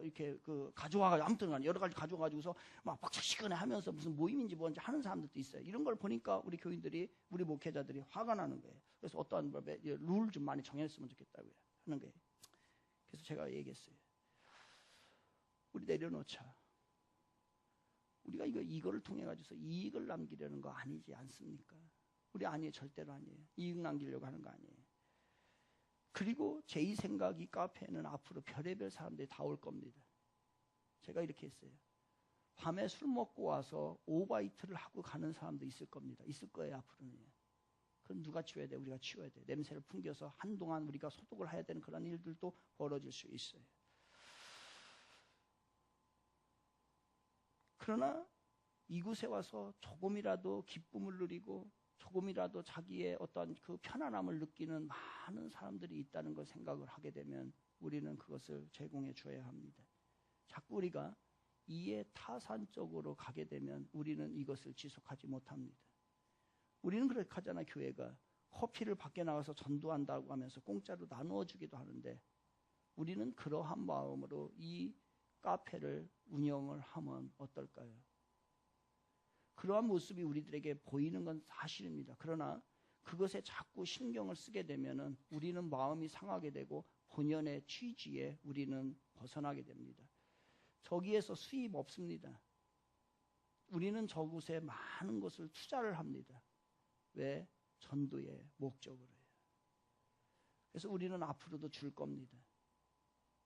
S1: 이렇게 가져와가지고 아무튼 여러 가지 가져와가지고서 막 박차시거나 하면서 무슨 모임인지 뭔지 하는 사람들도 있어요. 이런 걸 보니까 우리 교인들이 우리 목회자들이 화가 나는 거예요. 그래서 어떠한 룰 좀 많이 정했으면 좋겠다고요 하는 거예요. 그래서 제가 얘기했어요. 우리 내려놓자. 우리가 이거를 통해 가지고서 이익을 남기려는 거 아니지 않습니까? 우리 아니에요. 절대로 아니에요. 이익 남기려고 하는 거 아니에요. 그리고 제 생각 이 카페에는 앞으로 별의별 사람들이 다 올 겁니다. 제가 이렇게 했어요. 밤에 술 먹고 와서 오바이트를 하고 가는 사람도 있을 겁니다. 있을 거예요. 앞으로는. 그건 누가 치워야 돼? 우리가 치워야 돼. 냄새를 풍겨서 한동안 우리가 소독을 해야 되는 그런 일들도 벌어질 수 있어요. 그러나 이곳에 와서 조금이라도 기쁨을 누리고 조금이라도 자기의 어떤 그 편안함을 느끼는 많은 사람들이 있다는 걸 생각을 하게 되면 우리는 그것을 제공해 줘야 합니다. 자꾸 우리가 이에 타산적으로 가게 되면 우리는 이것을 지속하지 못합니다. 우리는 그렇게 하잖아. 교회가 커피를 밖에 나가서 전도한다고 하면서 공짜로 나누어 주기도 하는데 우리는 그러한 마음으로 이 카페를 운영을 하면 어떨까요? 그러한 모습이 우리들에게 보이는 건 사실입니다. 그러나 그것에 자꾸 신경을 쓰게 되면은 우리는 마음이 상하게 되고 본연의 취지에 우리는 벗어나게 됩니다. 저기에서 수입 없습니다. 우리는 저곳에 많은 것을 투자를 합니다. 왜? 전도의 목적으로요. 그래서 우리는 앞으로도 줄 겁니다.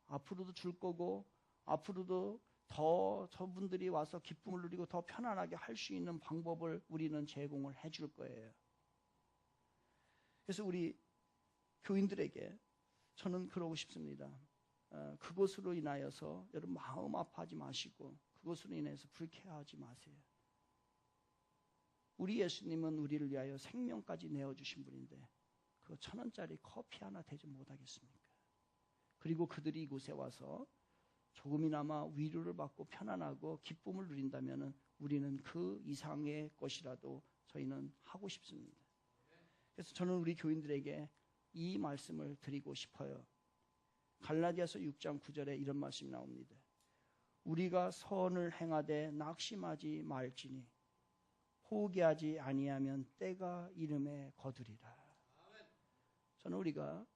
S1: 앞으로도 줄 거고 앞으로도 더 저분들이 와서 기쁨을 누리고 더 편안하게 할 수 있는 방법을 우리는 제공을 해줄 거예요. 그래서 우리 교인들에게 저는 그러고 싶습니다. 그것으로 인하여서 여러분 마음 아파하지 마시고 그것으로 인해서 불쾌하지 마세요. 우리 예수님은 우리를 위하여 생명까지 내어주신 분인데 그 1,000원짜리 커피 하나 대접 못하겠습니까? 그리고 그들이 이곳에 와서 조금이나마 위로를 받고 편안하고 기쁨을 누린다면 우리는 그 이상의 것이라도 저희는 하고 싶습니다. 그래서 저는 우리 교인들에게 이 말씀을 드리고 싶어요. 갈라디아서 6장 9절에 이런 말씀이 나옵니다. 우리가 선을 행하되 낙심하지 말지니 포기하지 아니하면 때가 이름에 거두리라. 저는 우리가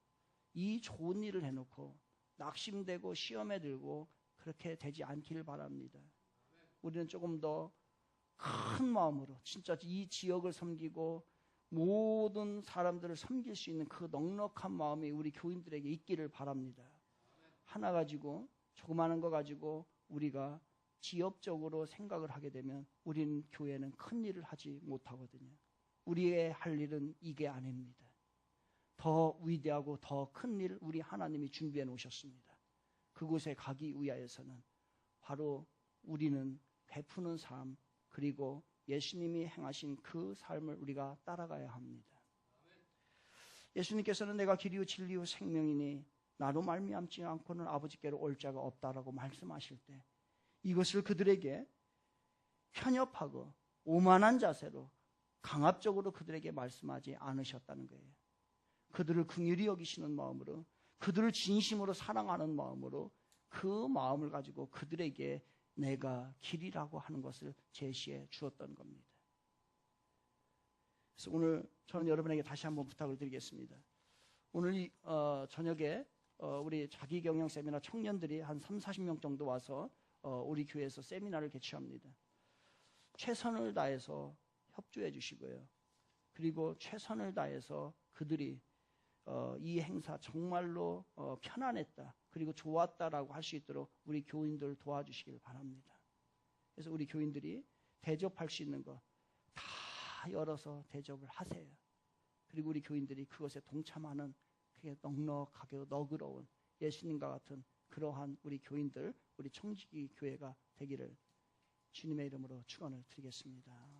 S1: 이 좋은 일을 해놓고 낙심되고 시험에 들고 그렇게 되지 않기를 바랍니다. 우리는 조금 더 큰 마음으로 진짜 이 지역을 섬기고 모든 사람들을 섬길 수 있는 그 넉넉한 마음이 우리 교인들에게 있기를 바랍니다. 하나 가지고 조그마한 거 가지고 우리가 지역적으로 생각을 하게 되면 우리는 교회는 큰 일을 하지 못하거든요. 우리의 할 일은 이게 아닙니다. 더 위대하고 더 큰 일 우리 하나님이 준비해 놓으셨습니다. 그곳에 가기 위하여서는 바로 우리는 베푸는 삶 그리고 예수님이 행하신 그 삶을 우리가 따라가야 합니다. 예수님께서는 내가 길이요 진리요 생명이니 나로 말미암지 않고는 아버지께로 올 자가 없다라고 말씀하실 때 이것을 그들에게 편협하고 오만한 자세로 강압적으로 그들에게 말씀하지 않으셨다는 거예요. 그들을 긍휼히 여기시는 마음으로, 그들을 진심으로 사랑하는 마음으로 그 마음을 가지고 그들에게 내가 길이라고 하는 것을 제시해 주었던 겁니다. 그래서 오늘 저는 여러분에게 다시 한번 부탁을 드리겠습니다. 오늘 저녁에 우리 자기경영 세미나 청년들이 한 30-40명 정도 와서 우리 교회에서 세미나를 개최합니다. 최선을 다해서 협조해 주시고요. 그리고 최선을 다해서 그들이 이 행사 정말로 편안했다, 그리고 좋았다라고 할 수 있도록 우리 교인들 도와주시길 바랍니다. 그래서 우리 교인들이 대접할 수 있는 거 다 열어서 대접을 하세요. 그리고 우리 교인들이 그것에 동참하는 그게 넉넉하게 너그러운 예수님과 같은 그러한 우리 교인들, 우리 청지기 교회가 되기를 주님의 이름으로 축원을 드리겠습니다.